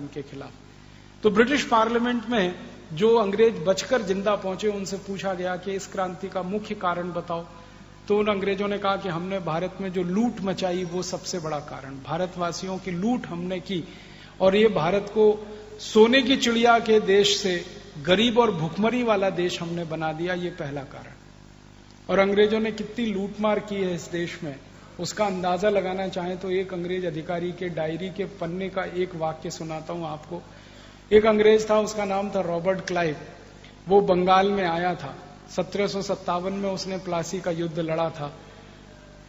उनके खिलाफ। तो ब्रिटिश पार्लियामेंट में जो अंग्रेज बचकर जिंदा पहुंचे, उनसे पूछा गया कि इस क्रांति का मुख्य कारण बताओ। तो उन अंग्रेजों ने कहा कि हमने भारत में जो लूट मचाई वो सबसे बड़ा कारण, भारतवासियों की लूट हमने की और ये भारत को सोने की चिड़िया के देश से गरीब और भुखमरी वाला देश हमने बना दिया, ये पहला कारण। और अंग्रेजों ने कितनी लूटमार की है इस देश में, उसका अंदाजा लगाना चाहें तो एक अंग्रेज अधिकारी के डायरी के पन्ने का एक वाक्य सुनाता हूं आपको। एक अंग्रेज था, उसका नाम था रॉबर्ट क्लाइव। वो बंगाल में आया था 1757 में, उसने प्लासी का युद्ध लड़ा था।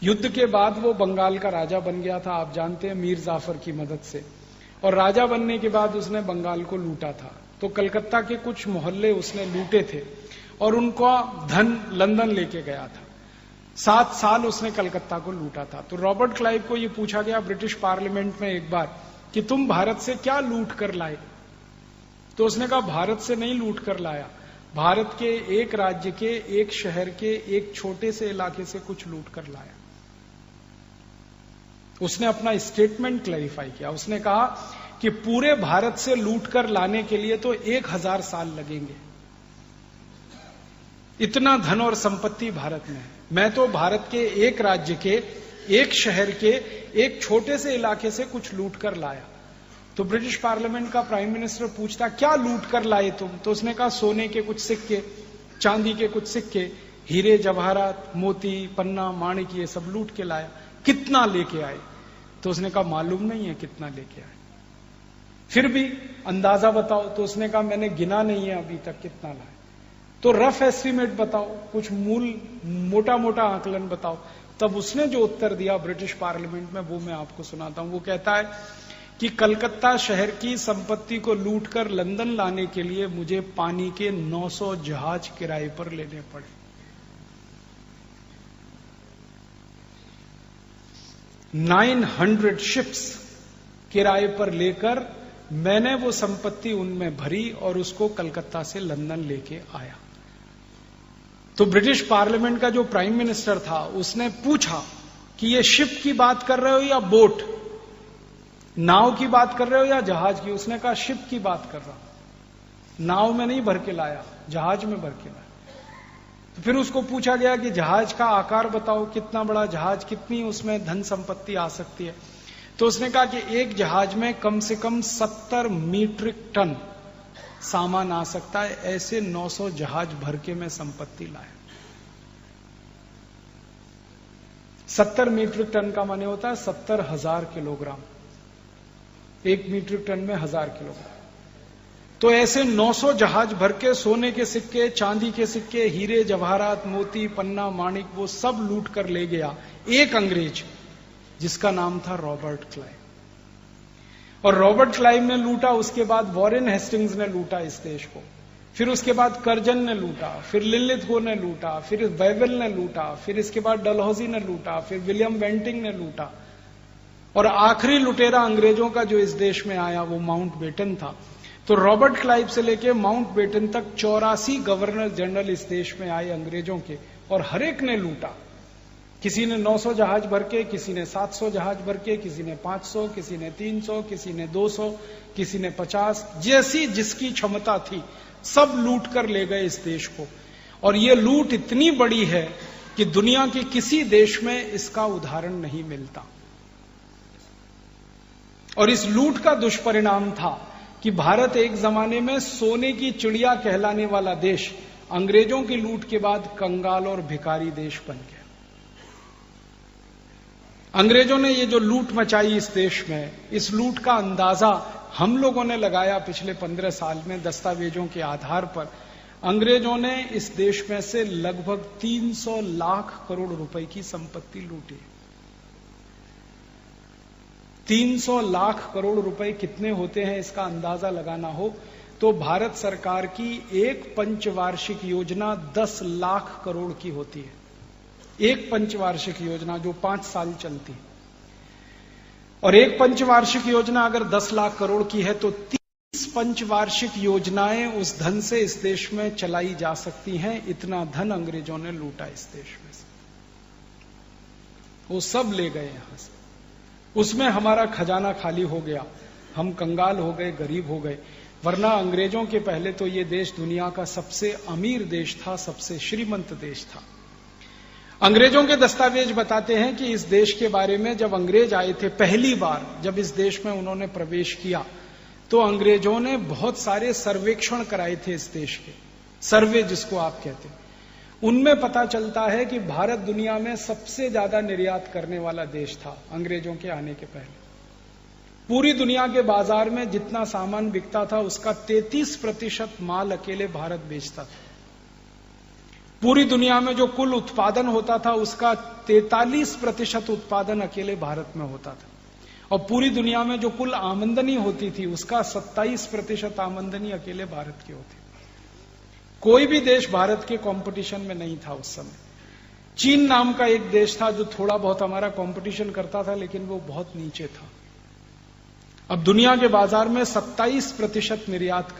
युद्ध के बाद वो बंगाल का राजा बन गया था, आप जानते हैं, मीर जाफर की मदद से। और राजा बनने के बाद उसने बंगाल को लूटा था। तो कलकत्ता के कुछ मोहल्ले उसने लूटे थे और उनका धन लंदन लेके गया था। 7 साल उसने कलकत्ता को लूटा था। तो रॉबर्ट क्लाइव को यह पूछा गया ब्रिटिश पार्लियामेंट में एक बार कि तुम भारत से क्या लूट कर लाए? तो उसने कहा भारत से नहीं लूट कर लाया, भारत के एक राज्य के, एक शहर के, एक छोटे से इलाके से कुछ लूट कर लाया। उसने अपना स्टेटमेंट क्लैरिफाई किया। उसने कहा कि पूरे भारत से लूट कर लाने के लिए तो 1000 साल लगेंगे, इतना धन और संपत्ति भारत में है। मैं तो भारत के एक राज्य के, एक शहर के, एक छोटे से इलाके से कुछ लूट कर लाया। तो ब्रिटिश पार्लियामेंट का प्राइम मिनिस्टर पूछता क्या लूट कर लाए तुम? तो उसने कहा सोने के कुछ सिक्के, चांदी के कुछ सिक्के, हीरे जवाहरात, मोती, पन्ना, माणिक, ये सब लूट के लाया। कितना लेके आए? तो उसने कहा मालूम नहीं है कितना लेके आए, फिर भी अंदाजा बताओ। तो उसने कहा मैंने गिना नहीं है अभी तक कितना लाए। तो रफ एस्टीमेट बताओ, कुछ मूल मोटा मोटा आकलन बताओ। तब उसने जो उत्तर दिया ब्रिटिश पार्लियामेंट में वो मैं आपको सुनाता हूं। वो कहता है कि कलकत्ता शहर की संपत्ति को लूटकर लंदन लाने के लिए मुझे पानी के 900 जहाज किराए पर लेने पड़े। $900 शिप्स किराए पर लेकर मैंने वो संपत्ति उनमें भरी और उसको कलकत्ता से लंदन लेके आया। तो ब्रिटिश पार्लियामेंट का जो प्राइम मिनिस्टर था उसने पूछा कि ये शिप की बात कर रहे हो या बोट, नाव की बात कर रहे हो या जहाज की? उसने कहा शिप की बात कर रहा हूं, नाव में नहीं भर के लाया, जहाज में भर के लाया। तो फिर उसको पूछा गया कि जहाज का आकार बताओ, कितना बड़ा जहाज, कितनी उसमें धन संपत्ति आ सकती है? तो उसने कहा कि एक जहाज में कम से कम 70 मीट्रिक टन सामान आ सकता है। ऐसे 900 जहाज भर के मैं संपत्ति लाया। 70 मीट्रिक टन का माने होता है 70,000 किलोग्राम। 1 मीट्रिक टन में 1000 किलोग्राम। तो ऐसे 900 जहाज भर के सोने के सिक्के, चांदी के सिक्के, हीरे जवाहरात, मोती, पन्ना, माणिक, वो सब लूट कर ले गया एक अंग्रेज जिसका नाम था रॉबर्ट क्लाइव। और रॉबर्ट क्लाइव ने लूटा, उसके बाद वॉरेन हेस्टिंग्स ने लूटा इस देश को, फिर उसके बाद कर्जन ने लूटा, फिर लिलिथगो ने लूटा, फिर वेवेल ने लूटा, फिर इसके बाद डलहौजी ने लूटा, फिर विलियम बेंटिंग ने लूटा, और आखिरी लुटेरा अंग्रेजों का जो इस देश में आया वो माउंटबेटन था। तो रॉबर्ट क्लाइव से लेके माउंटबेटन तक 84 गवर्नर जनरल इस देश में आए अंग्रेजों के, और हर एक ने लूटा। किसी ने 900 जहाज भर के, किसी ने 700 जहाज भर के, किसी ने 500, किसी ने 300, किसी ने 200, किसी ने 50, जैसी जिसकी क्षमता थी सब लूट कर ले गए इस देश को। और ये लूट इतनी बड़ी है कि दुनिया के किसी देश में इसका उदाहरण नहीं मिलता। और इस लूट का दुष्परिणाम था कि भारत एक जमाने में सोने की चिड़िया कहलाने वाला देश अंग्रेजों की लूट के बाद कंगाल और भिखारी देश बन गया। अंग्रेजों ने ये जो लूट मचाई इस देश में, इस लूट का अंदाजा हम लोगों ने लगाया पिछले 15 साल में दस्तावेजों के आधार पर। अंग्रेजों ने इस देश में से लगभग 300 लाख करोड़ रुपए की संपत्ति लूटी। 300 लाख करोड़ रुपए कितने होते हैं इसका अंदाजा लगाना हो तो भारत सरकार की एक पंचवार्षिक योजना 10 लाख करोड़ की होती है। एक पंचवार्षिक योजना जो 5 साल चलती है, और एक पंचवार्षिक योजना अगर 10 लाख करोड़ की है तो 30 पंचवार्षिक योजनाएं उस धन से इस देश में चलाई जा सकती हैं। इतना धन अंग्रेजों ने लूटा इस देश में से, वो सब ले गए यहां से। उसमें हमारा खजाना खाली हो गया। हम कंगाल हो गए, गरीब हो गए। वरना अंग्रेजों के पहले तो ये देश दुनिया का सबसे अमीर देश था, सबसे श्रीमंत देश था। अंग्रेजों के दस्तावेज बताते हैं कि इस देश के बारे में जब अंग्रेज आए थे पहली बार, जब इस देश में उन्होंने प्रवेश किया, तो अंग्रेजों ने बहुत सारे सर्वेक्षण कराए थे इस देश के, सर्वे जिसको आप कहते हैं। उनमें पता चलता है कि भारत दुनिया में सबसे ज्यादा निर्यात करने वाला देश था अंग्रेजों के आने के पहले। पूरी दुनिया के बाजार में जितना सामान बिकता था उसका 33% माल अकेले भारत बेचता था। पूरी दुनिया में जो कुल उत्पादन होता था उसका 43% उत्पादन अकेले भारत में होता था। और पूरी दुनिया में जो कुल आमदनी होती थी उसका 27% आमदनी अकेले भारत की होती। कोई भी देश भारत के कंपटीशन में नहीं था उस समय। चीन नाम का एक देश था जो थोड़ा बहुत हमारा कंपटीशन करता था, लेकिन वो बहुत नीचे था। अब दुनिया के बाजार में 33% निर्यात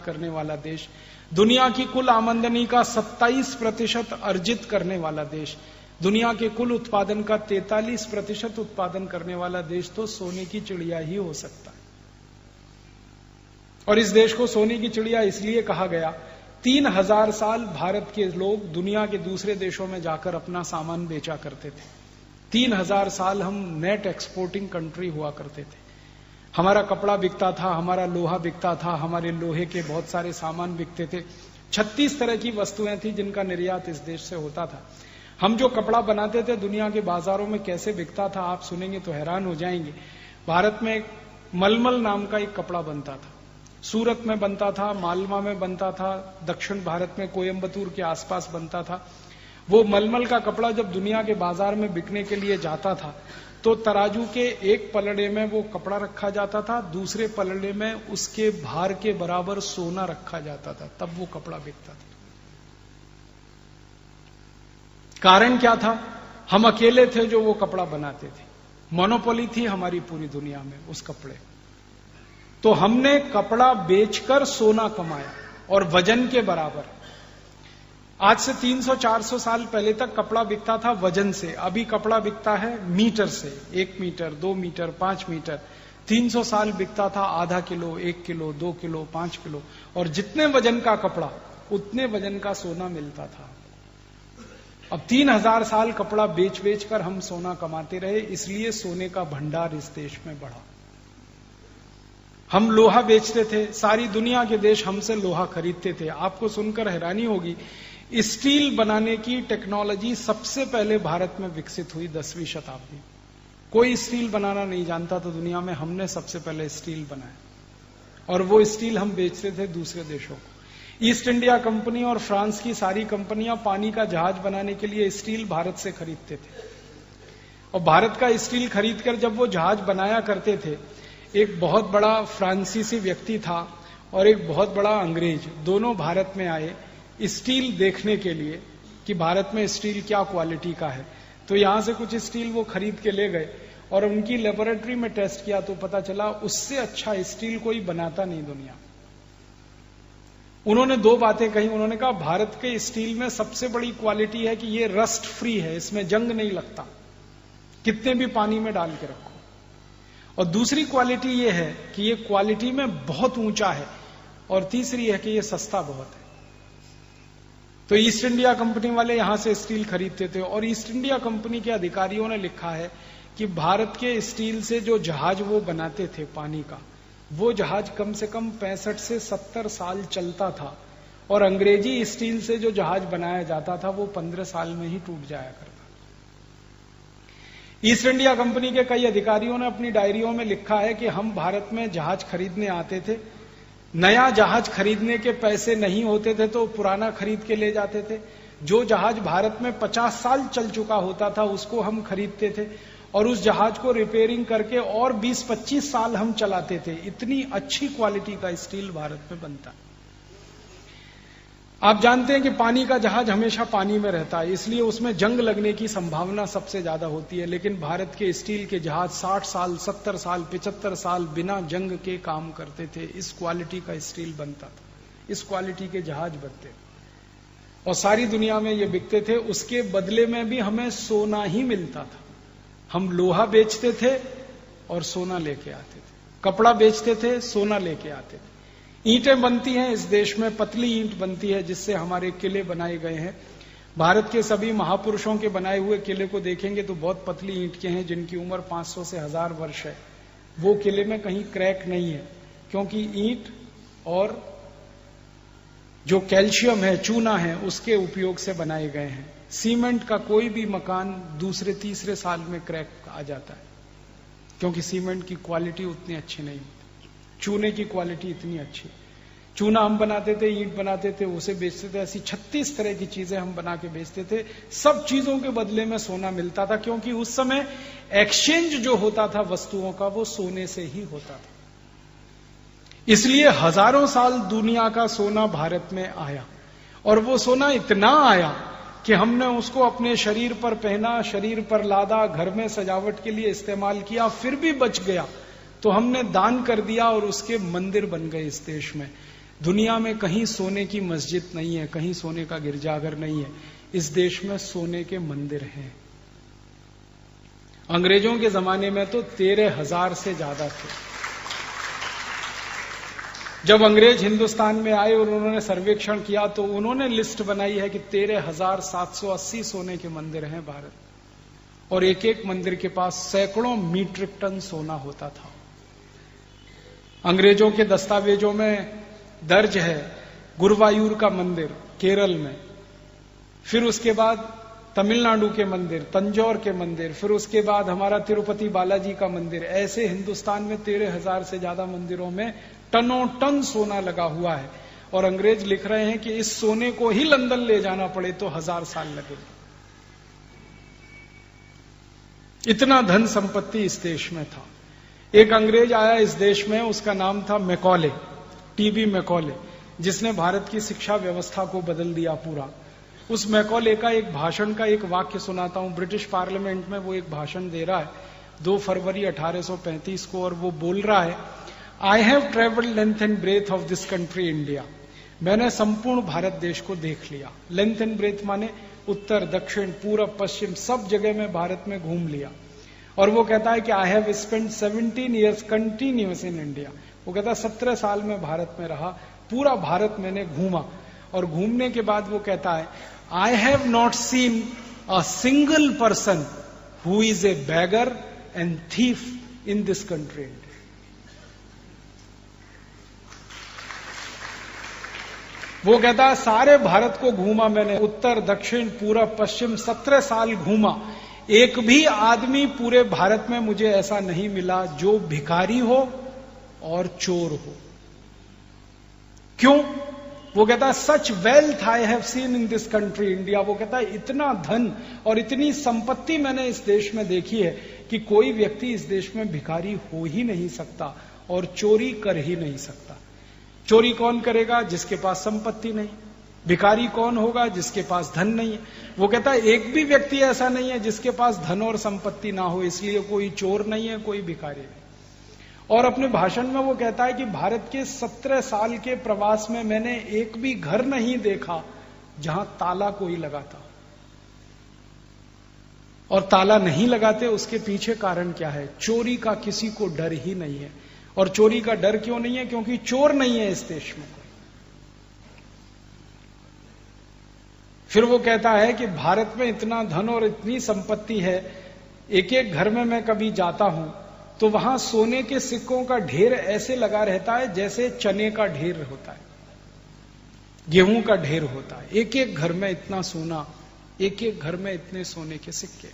करने वाला देश, दुनिया की कुल आमदनी का 27% अर्जित करने वाला देश, दुनिया के कुल उत्पादन का 43% उत्पादन करने वाला देश तो सोने की चिड़िया ही हो सकता है। और इस देश को सोने की चिड़िया इसलिए कहा गया, 3000 साल भारत के लोग दुनिया के दूसरे देशों में जाकर अपना सामान बेचा करते थे। 3000 साल हम नेट एक्सपोर्टिंग कंट्री हुआ करते थे। हमारा कपड़ा बिकता था, हमारा लोहा बिकता था, हमारे लोहे के बहुत सारे सामान बिकते थे। 36 तरह की वस्तुएं थी जिनका निर्यात इस देश से होता था। हम जो कपड़ा बनाते थे दुनिया के बाजारों में कैसे बिकता था आप सुनेंगे तो हैरान हो जाएंगे। भारत में मलमल नाम का एक कपड़ा बनता था, सूरत में बनता था, मालवा में बनता था, दक्षिण भारत में कोयम्बतूर के आसपास बनता था। वो मलमल का कपड़ा जब दुनिया के बाजार में बिकने के लिए जाता था तो तराजू के एक पलड़े में वो कपड़ा रखा जाता था, दूसरे पलड़े में उसके भार के बराबर सोना रखा जाता था, तब वो कपड़ा बिकता था। कारण क्या था? हम अकेले थे जो वो कपड़ा बनाते थे, मोनोपोली थी हमारी पूरी दुनिया में उस कपड़े। तो हमने कपड़ा बेचकर सोना कमाया और वजन के बराबर। आज से 300-400 साल पहले तक कपड़ा बिकता था वजन से, अभी कपड़ा बिकता है मीटर से। 1 मीटर, 2 मीटर, 5 मीटर। 300 साल बिकता था आधा किलो, 1 किलो, 2 किलो, 5 किलो। और जितने वजन का कपड़ा उतने वजन का सोना मिलता था। अब 3000 साल कपड़ा बेच बेच कर हम सोना कमाते रहे, इसलिए सोने का भंडार इस देश में बढ़ा। हम लोहा बेचते थे, सारी दुनिया के देश हमसे लोहा खरीदते थे। आपको सुनकर हैरानी होगी, स्टील बनाने की टेक्नोलॉजी सबसे पहले भारत में विकसित हुई 10वीं शताब्दी। कोई स्टील बनाना नहीं जानता तो दुनिया में हमने सबसे पहले स्टील बनाया और वो स्टील हम बेचते थे दूसरे देशों को। ईस्ट इंडिया कंपनी और फ्रांस की सारी कंपनियां पानी का जहाज बनाने के लिए स्टील भारत से खरीदते थे। और भारत का स्टील खरीदकर जब वो जहाज बनाया करते थे, एक बहुत बड़ा फ्रांसीसी व्यक्ति था और एक बहुत बड़ा अंग्रेज, दोनों भारत में आए स्टील देखने के लिए कि भारत में स्टील क्या क्वालिटी का है। तो यहां से कुछ स्टील वो खरीद के ले गए और उनकी लेबोरेटरी में टेस्ट किया तो पता चला उससे अच्छा स्टील कोई बनाता नहीं दुनिया। उन्होंने 2 बातें कही। उन्होंने कहा भारत के स्टील में सबसे बड़ी क्वालिटी है कि ये रस्ट फ्री है, इसमें जंग नहीं लगता, कितने भी पानी में डाल के रखो। और दूसरी क्वालिटी ये है कि ये क्वालिटी में बहुत ऊंचा है, और तीसरी है कि ये सस्ता बहुत है। तो ईस्ट इंडिया कंपनी वाले यहां से स्टील खरीदते थे और ईस्ट इंडिया कंपनी के अधिकारियों ने लिखा है कि भारत के स्टील से जो जहाज वो बनाते थे पानी का, वो जहाज कम से कम 65 से 70 साल चलता था और अंग्रेजी स्टील से जो जहाज बनाया जाता था वो 15 साल में ही टूट जाया करता। ईस्ट इंडिया कंपनी के कई अधिकारियों ने अपनी डायरियों में लिखा है कि हम भारत में जहाज खरीदने आते थे, नया जहाज खरीदने के पैसे नहीं होते थे तो पुराना खरीद के ले जाते थे। जो जहाज भारत में 50 साल चल चुका होता था उसको हम खरीदते थे और उस जहाज को रिपेयरिंग करके और 20-25 साल हम चलाते थे। इतनी अच्छी क्वालिटी का स्टील भारत में बनता है। आप जानते हैं कि पानी का जहाज हमेशा पानी में रहता है, इसलिए उसमें जंग लगने की संभावना सबसे ज्यादा होती है। लेकिन भारत के स्टील के जहाज 60 साल, 70 साल, 75 साल बिना जंग के काम करते थे। इस क्वालिटी का स्टील बनता था, इस क्वालिटी के जहाज बनते और सारी दुनिया में ये बिकते थे। उसके बदले में भी हमें सोना ही मिलता था। हम लोहा बेचते थे और सोना लेके आते थे, कपड़ा बेचते थे, सोना लेके आते थे। ईंटें बनती हैं इस देश में, पतली ईंट बनती है जिससे हमारे किले बनाए गए हैं। भारत के सभी महापुरुषों के बनाए हुए किले को देखेंगे तो बहुत पतली ईंट के हैं, जिनकी उम्र 500 से 1000 वर्ष है। वो किले में कहीं क्रैक नहीं है, क्योंकि ईंट और जो कैल्शियम है, चूना है, उसके उपयोग से बनाए गए हैं। सीमेंट का कोई भी मकान दूसरे तीसरे साल में क्रैक आ जाता है, क्योंकि सीमेंट की क्वालिटी उतनी अच्छी नहीं होती, चूने की क्वालिटी इतनी अच्छी। चूना हम बनाते थे, ईंट बनाते थे, उसे बेचते थे, ऐसी 36 तरह की चीजें हम बना के बेचते थे। सब चीजों के बदले में सोना मिलता था, क्योंकि उस समय एक्सचेंज जो होता था वस्तुओं का, वो सोने से ही होता था। इसलिए हजारों साल दुनिया का सोना भारत में आया, और वो सोना इतना आया कि हमने उसको अपने शरीर पर पहना, शरीर पर लादा, घर में सजावट के लिए इस्तेमाल किया, फिर भी बच गया तो हमने दान कर दिया और उसके मंदिर बन गए इस देश में। दुनिया में कहीं सोने की मस्जिद नहीं है, कहीं सोने का गिरजाघर नहीं है, इस देश में सोने के मंदिर हैं। अंग्रेजों के जमाने में तो 13,000 से ज्यादा थे। जब अंग्रेज हिंदुस्तान में आए और उन्होंने सर्वेक्षण किया तो उन्होंने लिस्ट बनाई है कि 13,780 सोने के मंदिर हैं भारत, और एक एक मंदिर के पास सैकड़ों मीट्रिक टन सोना होता था। अंग्रेजों के दस्तावेजों में दर्ज है गुरुवायूर का मंदिर केरल में, फिर उसके बाद तमिलनाडु के मंदिर, तंजौर के मंदिर, फिर उसके बाद हमारा तिरुपति बालाजी का मंदिर। ऐसे हिंदुस्तान में 13,000 से ज्यादा मंदिरों में टनों टन सोना लगा हुआ है, और अंग्रेज लिख रहे हैं कि इस सोने को ही लंदन ले जाना पड़े तो 1000 साल लगेगा। इतना धन संपत्ति इस देश में था। एक अंग्रेज आया इस देश में, उसका नाम था मैकॉले, टीबी मैकॉले, जिसने भारत की शिक्षा व्यवस्था को बदल दिया पूरा। उस मैकॉले का एक भाषण का एक वाक्य सुनाता हूं। ब्रिटिश पार्लियामेंट में वो एक भाषण दे रहा है 2 फरवरी 1835 को, और वो बोल रहा है, I have travelled length and breath of this country India. मैंने संपूर्ण भारत देश को देख लिया। लेंथ एंड ब्रेथ माने उत्तर, दक्षिण, पूरब, पश्चिम, सब जगह में भारत में घूम लिया। और वो कहता है कि I have spend 17 years continuous in India. वो कहता है 17 साल में भारत में रहा, पूरा भारत मैंने घूमा। और घूमने के बाद वो कहता है, I have not seen a single person who is a bagger and thief in this country. वो कहता है सारे भारत को घूमा मैंने, उत्तर, दक्षिण, पूरब, पश्चिम, 17 साल घूमा, एक भी आदमी पूरे भारत में मुझे ऐसा नहीं मिला जो भिखारी हो और चोर हो। क्यों? वो कहता है सच wealth I have seen in this country India. वो कहता है इतना धन और इतनी संपत्ति मैंने इस देश में देखी है कि कोई व्यक्ति इस देश में भिखारी हो ही नहीं सकता और चोरी कर ही नहीं सकता। चोरी कौन करेगा? जिसके पास संपत्ति नहीं। भिखारी कौन होगा? जिसके पास धन नहीं है। वो कहता है एक भी व्यक्ति ऐसा नहीं है जिसके पास धन और संपत्ति ना हो, इसलिए कोई चोर नहीं है, कोई भिखारी नहीं। और अपने भाषण में वो कहता है कि भारत के 17 साल के प्रवास में मैंने एक भी घर नहीं देखा जहां ताला कोई लगाता। और ताला नहीं लगाते उसके पीछे कारण क्या है? चोरी का किसी को डर ही नहीं है। और चोरी का डर क्यों नहीं है? क्योंकि चोर नहीं है इस देश में। फिर वो कहता है कि भारत में इतना धन और इतनी संपत्ति है, एक एक घर में मैं कभी जाता हूं तो वहां सोने के सिक्कों का ढेर ऐसे लगा रहता है जैसे चने का ढेर होता है, गेहूं का ढेर होता है। एक एक घर में इतना सोना, एक एक घर में इतने सोने के सिक्के।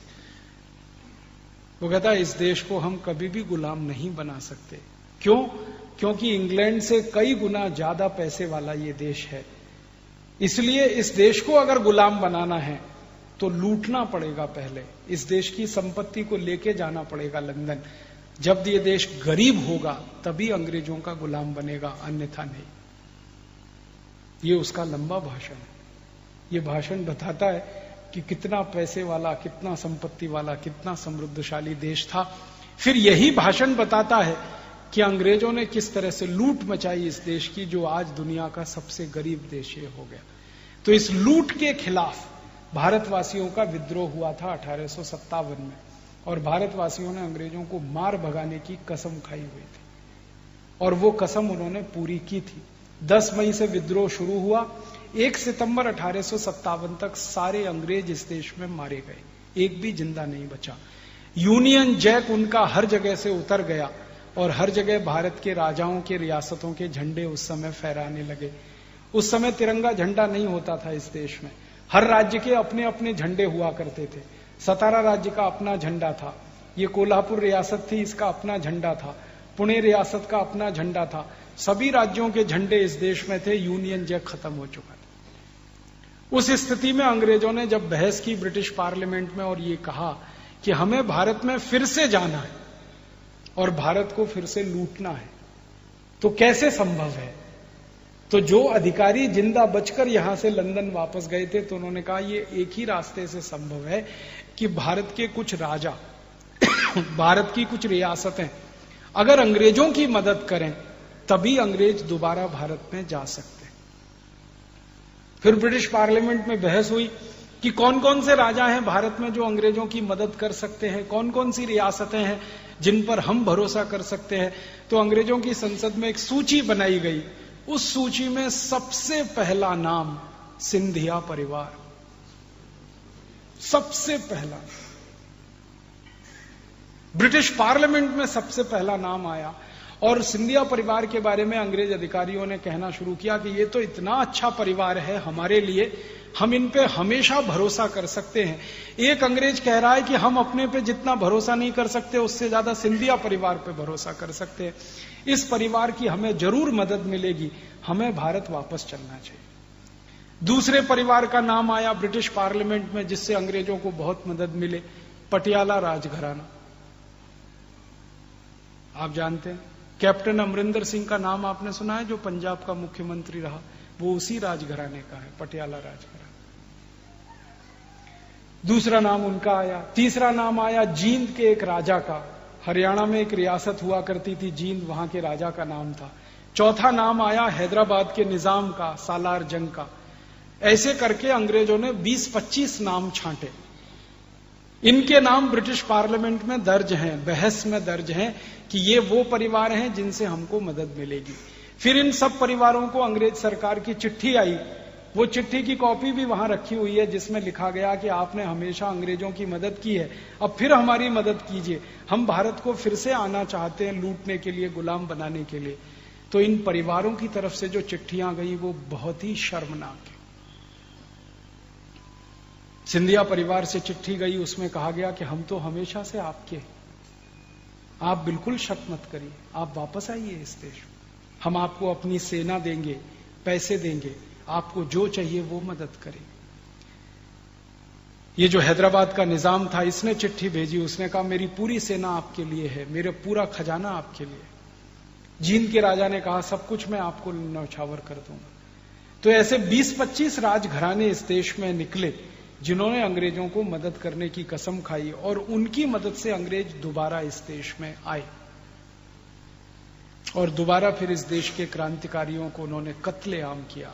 वो कहता है इस देश को हम कभी भी गुलाम नहीं बना सकते। क्यों? क्योंकि इंग्लैंड से कई गुना ज्यादा पैसे वाला ये देश है। इसलिए इस देश को अगर गुलाम बनाना है तो लूटना पड़ेगा। पहले इस देश की संपत्ति को लेके जाना पड़ेगा लंदन। जब ये देश गरीब होगा तभी अंग्रेजों का गुलाम बनेगा, अन्यथा नहीं। ये उसका लंबा भाषण है। ये भाषण बताता है कि कितना पैसे वाला, कितना संपत्ति वाला, कितना समृद्धशाली देश था। फिर यही भाषण बताता है कि अंग्रेजों ने किस तरह से लूट मचाई इस देश की, जो आज दुनिया का सबसे गरीब देश ये हो गया। तो इस लूट के खिलाफ भारतवासियों का विद्रोह हुआ था 1857 में। और भारतवासियों ने अंग्रेजों को मार भगाने की कसम खाई हुई थी और वो कसम उन्होंने पूरी की थी। 10 मई से विद्रोह शुरू हुआ। 1 सितंबर 1857 तक सारे अंग्रेज इस देश में मारे गए, एक भी जिंदा नहीं बचा। यूनियन जैक उनका हर जगह से उतर गया और हर जगह भारत के राजाओं के रियासतों के झंडे उस समय फहराने लगे। उस समय तिरंगा झंडा नहीं होता था इस देश में, हर राज्य के अपने अपने झंडे हुआ करते थे। सतारा राज्य का अपना झंडा था, ये कोल्हापुर रियासत थी, इसका अपना झंडा था, पुणे रियासत का अपना झंडा था। सभी राज्यों के झंडे इस देश में थे, यूनियन जैक खत्म हो चुका था। उस स्थिति में अंग्रेजों ने जब बहस की ब्रिटिश पार्लियामेंट में और ये कहा कि हमें भारत में फिर से जाना है और भारत को फिर से लूटना है, तो कैसे संभव है? तो जो अधिकारी जिंदा बचकर यहां से लंदन वापस गए थे, तो उन्होंने कहा ये एक ही रास्ते से संभव है कि भारत के कुछ राजा भारत की कुछ रियासतें अगर अंग्रेजों की मदद करें तभी अंग्रेज दोबारा भारत में जा सकते। फिर ब्रिटिश पार्लियामेंट में बहस हुई कि कौन कौन से राजा हैं भारत में जो अंग्रेजों की मदद कर सकते हैं, कौन कौन सी रियासतें हैं जिन पर हम भरोसा कर सकते हैं। तो अंग्रेजों की संसद में एक सूची बनाई गई, उस सूची में सबसे पहला नाम सिंधिया परिवार, सबसे पहला ब्रिटिश पार्लियामेंट में सबसे पहला नाम आया। और सिंधिया परिवार के बारे में अंग्रेज अधिकारियों ने कहना शुरू किया कि ये तो इतना अच्छा परिवार है हमारे लिए, हम इन पे हमेशा भरोसा कर सकते हैं। एक अंग्रेज कह रहा है कि हम अपने पे जितना भरोसा नहीं कर सकते उससे ज्यादा सिंधिया परिवार पे भरोसा कर सकते हैं, इस परिवार की हमें जरूर मदद मिलेगी, हमें भारत वापस चलना चाहिए। दूसरे परिवार का नाम आया ब्रिटिश पार्लियामेंट में जिससे अंग्रेजों को बहुत मदद मिले, पटियाला राजघराना। आप जानते हैं कैप्टन अमरिंदर सिंह का नाम आपने सुना है, जो पंजाब का मुख्यमंत्री रहा, वो उसी राजघराने का है, पटियाला राजघराना। दूसरा नाम उनका आया। तीसरा नाम आया जींद के एक राजा का, हरियाणा में एक रियासत हुआ करती थी जींद, वहां के राजा का नाम था। चौथा नाम आया हैदराबाद के निजाम का, सालार जंग का। ऐसे करके अंग्रेजों ने 20-25 नाम छांटे। इनके नाम ब्रिटिश पार्लियामेंट में दर्ज हैं, बहस में दर्ज हैं कि ये वो परिवार हैं जिनसे हमको मदद मिलेगी। फिर इन सब परिवारों को अंग्रेज सरकार की चिट्ठी आई, वो चिट्ठी की कॉपी भी वहां रखी हुई है जिसमें लिखा गया कि आपने हमेशा अंग्रेजों की मदद की है, अब फिर हमारी मदद कीजिए, हम भारत को फिर से आना चाहते हैं लूटने के लिए, गुलाम बनाने के लिए। तो इन परिवारों की तरफ से जो चिट्ठियां गई वो बहुत ही शर्मनाक है। सिंधिया परिवार से चिट्ठी गई, उसमें कहा गया कि हम तो हमेशा से आपके, आप बिल्कुल शक मत करिए, आप वापस आइए इस देश में, हम आपको अपनी सेना देंगे, पैसे देंगे, आपको जो चाहिए वो मदद करें। ये जो हैदराबाद का निजाम था, इसने चिट्ठी भेजी, उसने कहा मेरी पूरी सेना आपके लिए है, मेरा पूरा खजाना आपके लिए। जींद के राजा ने कहा सब कुछ मैं आपको न्यौछावर कर दूंगा। तो ऐसे 20-25 राजघराने इस देश में निकले जिन्होंने अंग्रेजों को मदद करने की कसम खाई और उनकी मदद से अंग्रेज दोबारा इस देश में आए और दोबारा फिर इस देश के क्रांतिकारियों को उन्होंने कत्लेआम किया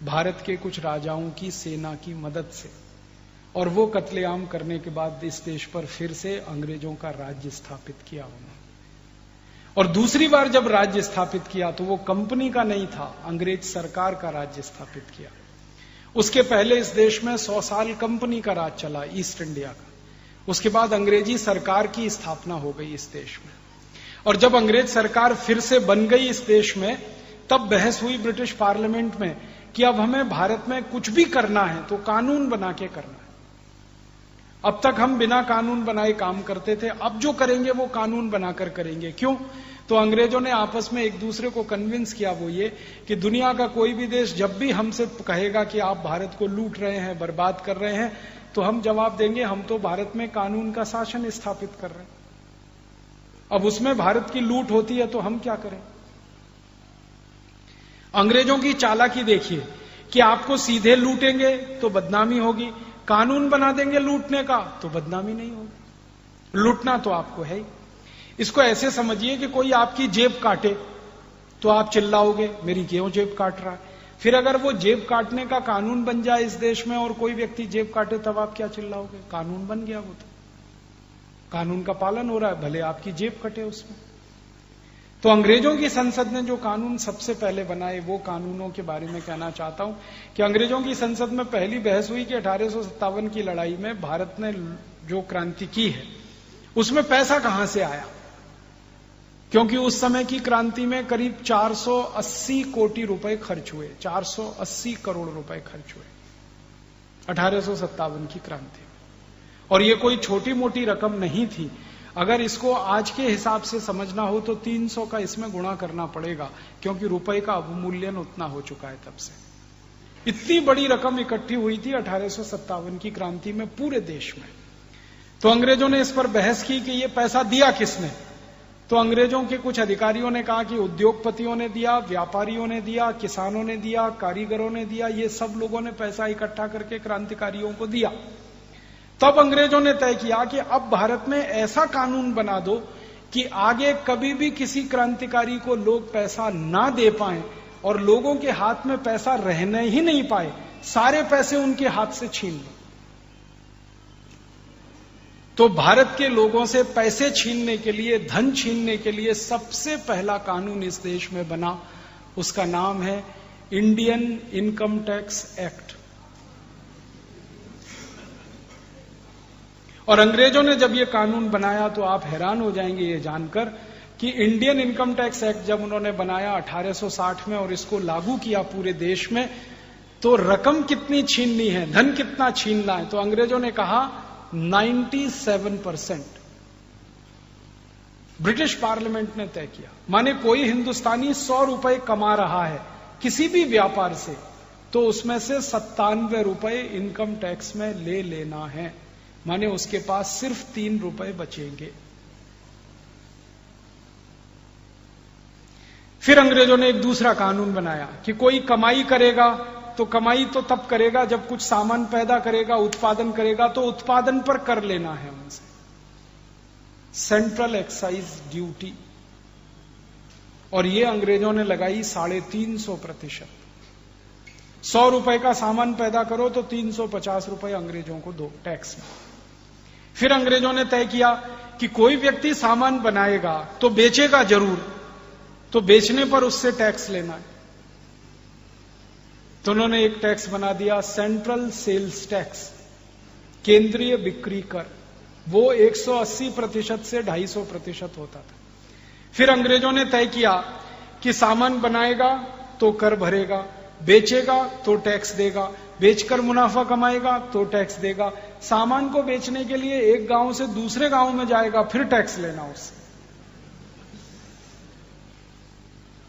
भारत के कुछ राजाओं की सेना की मदद से। और वो कत्लेआम करने के बाद इस देश पर फिर से अंग्रेजों का राज्य स्थापित किया उन्होंने। और दूसरी बार जब राज्य स्थापित किया तो वो कंपनी का नहीं था, अंग्रेज सरकार का राज्य स्थापित किया। उसके पहले इस देश में 100 साल कंपनी का राज चला, ईस्ट इंडिया का। उसके बाद अंग्रेजी सरकार की स्थापना हो गई इस देश में। और जब अंग्रेज सरकार फिर से बन गई इस देश में, तब बहस हुई ब्रिटिश पार्लियामेंट में कि अब हमें भारत में कुछ भी करना है तो कानून बना के करना है। अब तक हम बिना कानून बनाए काम करते थे, अब जो करेंगे वो कानून बनाकर करेंगे। क्यों? तो अंग्रेजों ने आपस में एक दूसरे को कन्विंस किया, वो ये कि दुनिया का कोई भी देश जब भी हमसे कहेगा कि आप भारत को लूट रहे हैं, बर्बाद कर रहे हैं, तो हम जवाब देंगे हम तो भारत में कानून का शासन स्थापित कर रहे हैं। अब उसमें भारत की लूट होती है तो हम क्या करें? अंग्रेजों की चालाकी देखिए कि आपको सीधे लूटेंगे तो बदनामी होगी, कानून बना देंगे लूटने का तो बदनामी नहीं होगी। लूटना तो आपको है ही। इसको ऐसे समझिए कि कोई आपकी जेब काटे तो आप चिल्लाओगे मेरी क्यों जेब काट रहा है। फिर अगर वो जेब काटने का कानून बन जाए इस देश में और कोई व्यक्ति जेब काटे तब आप क्या चिल्लाओगे? कानून बन गया, वो तो कानून का पालन हो रहा है, भले आपकी जेब कटे उसमें। तो अंग्रेजों की संसद ने जो कानून सबसे पहले बनाए, वो कानूनों के बारे में कहना चाहता हूं कि अंग्रेजों की संसद में पहली बहस हुई कि 1857 की लड़ाई में भारत ने जो क्रांति की है उसमें पैसा कहां से आया, क्योंकि उस समय की क्रांति में करीब 480 कोटि रुपए खर्च हुए, 480 करोड़ रुपए खर्च हुए 1857 की क्रांति में। और ये कोई छोटी मोटी रकम नहीं थी। अगर इसको आज के हिसाब से समझना हो तो 300 का इसमें गुणा करना पड़ेगा, क्योंकि रुपए का अवमूल्यन उतना हो चुका है तब से। इतनी बड़ी रकम इकट्ठी हुई थी 1857 की क्रांति में पूरे देश में। तो अंग्रेजों ने इस पर बहस की कि ये पैसा दिया किसने। तो अंग्रेजों के कुछ अधिकारियों ने कहा कि उद्योगपतियों ने दिया, व्यापारियों ने दिया, किसानों ने दिया, कारीगरों ने दिया, ये सब लोगों ने पैसा इकट्ठा करके क्रांतिकारियों को दिया। तब अंग्रेजों ने तय किया कि अब भारत में ऐसा कानून बना दो कि आगे कभी भी किसी क्रांतिकारी को लोग पैसा ना दे पाए और लोगों के हाथ में पैसा रहने ही नहीं पाए, सारे पैसे उनके हाथ से छीन लो। तो भारत के लोगों से पैसे छीनने के लिए, धन छीनने के लिए सबसे पहला कानून इस देश में बना, उसका नाम है इंडियन इनकम टैक्स एक्ट। और अंग्रेजों ने जब ये कानून बनाया तो आप हैरान हो जाएंगे ये जानकर कि इंडियन इनकम टैक्स एक्ट जब उन्होंने बनाया 1860 में और इसको लागू किया पूरे देश में, तो रकम कितनी छीननी है, धन कितना छीनना है, तो अंग्रेजों ने कहा 97%। ब्रिटिश पार्लियामेंट ने तय किया। माने कोई हिंदुस्तानी 100 रुपए कमा रहा है किसी भी व्यापार से, तो उसमें से 97 रुपए इनकम टैक्स में ले लेना है। माने उसके पास सिर्फ 3 रुपए बचेंगे। फिर अंग्रेजों ने एक दूसरा कानून बनाया कि कोई कमाई करेगा तो कमाई तो तब करेगा जब कुछ सामान पैदा करेगा, उत्पादन करेगा, तो उत्पादन पर कर लेना है उनसे, सेंट्रल एक्साइज ड्यूटी। और ये अंग्रेजों ने लगाई 350%। 100 रुपए का सामान पैदा करो तो 350 रुपए अंग्रेजों को दो टैक्स में। फिर अंग्रेजों ने तय किया कि कोई व्यक्ति सामान बनाएगा तो बेचेगा जरूर, तो बेचने पर उससे टैक्स लेना है। तो उन्होंने एक टैक्स बना दिया, सेंट्रल सेल्स टैक्स, केंद्रीय बिक्री कर। वो 180% से 250% होता था। फिर अंग्रेजों ने तय किया कि सामान बनाएगा तो कर भरेगा, बेचेगा तो टैक्स देगा, बेचकर मुनाफा कमाएगा तो टैक्स देगा, सामान को बेचने के लिए एक गांव से दूसरे गांव में जाएगा फिर टैक्स लेना उससे।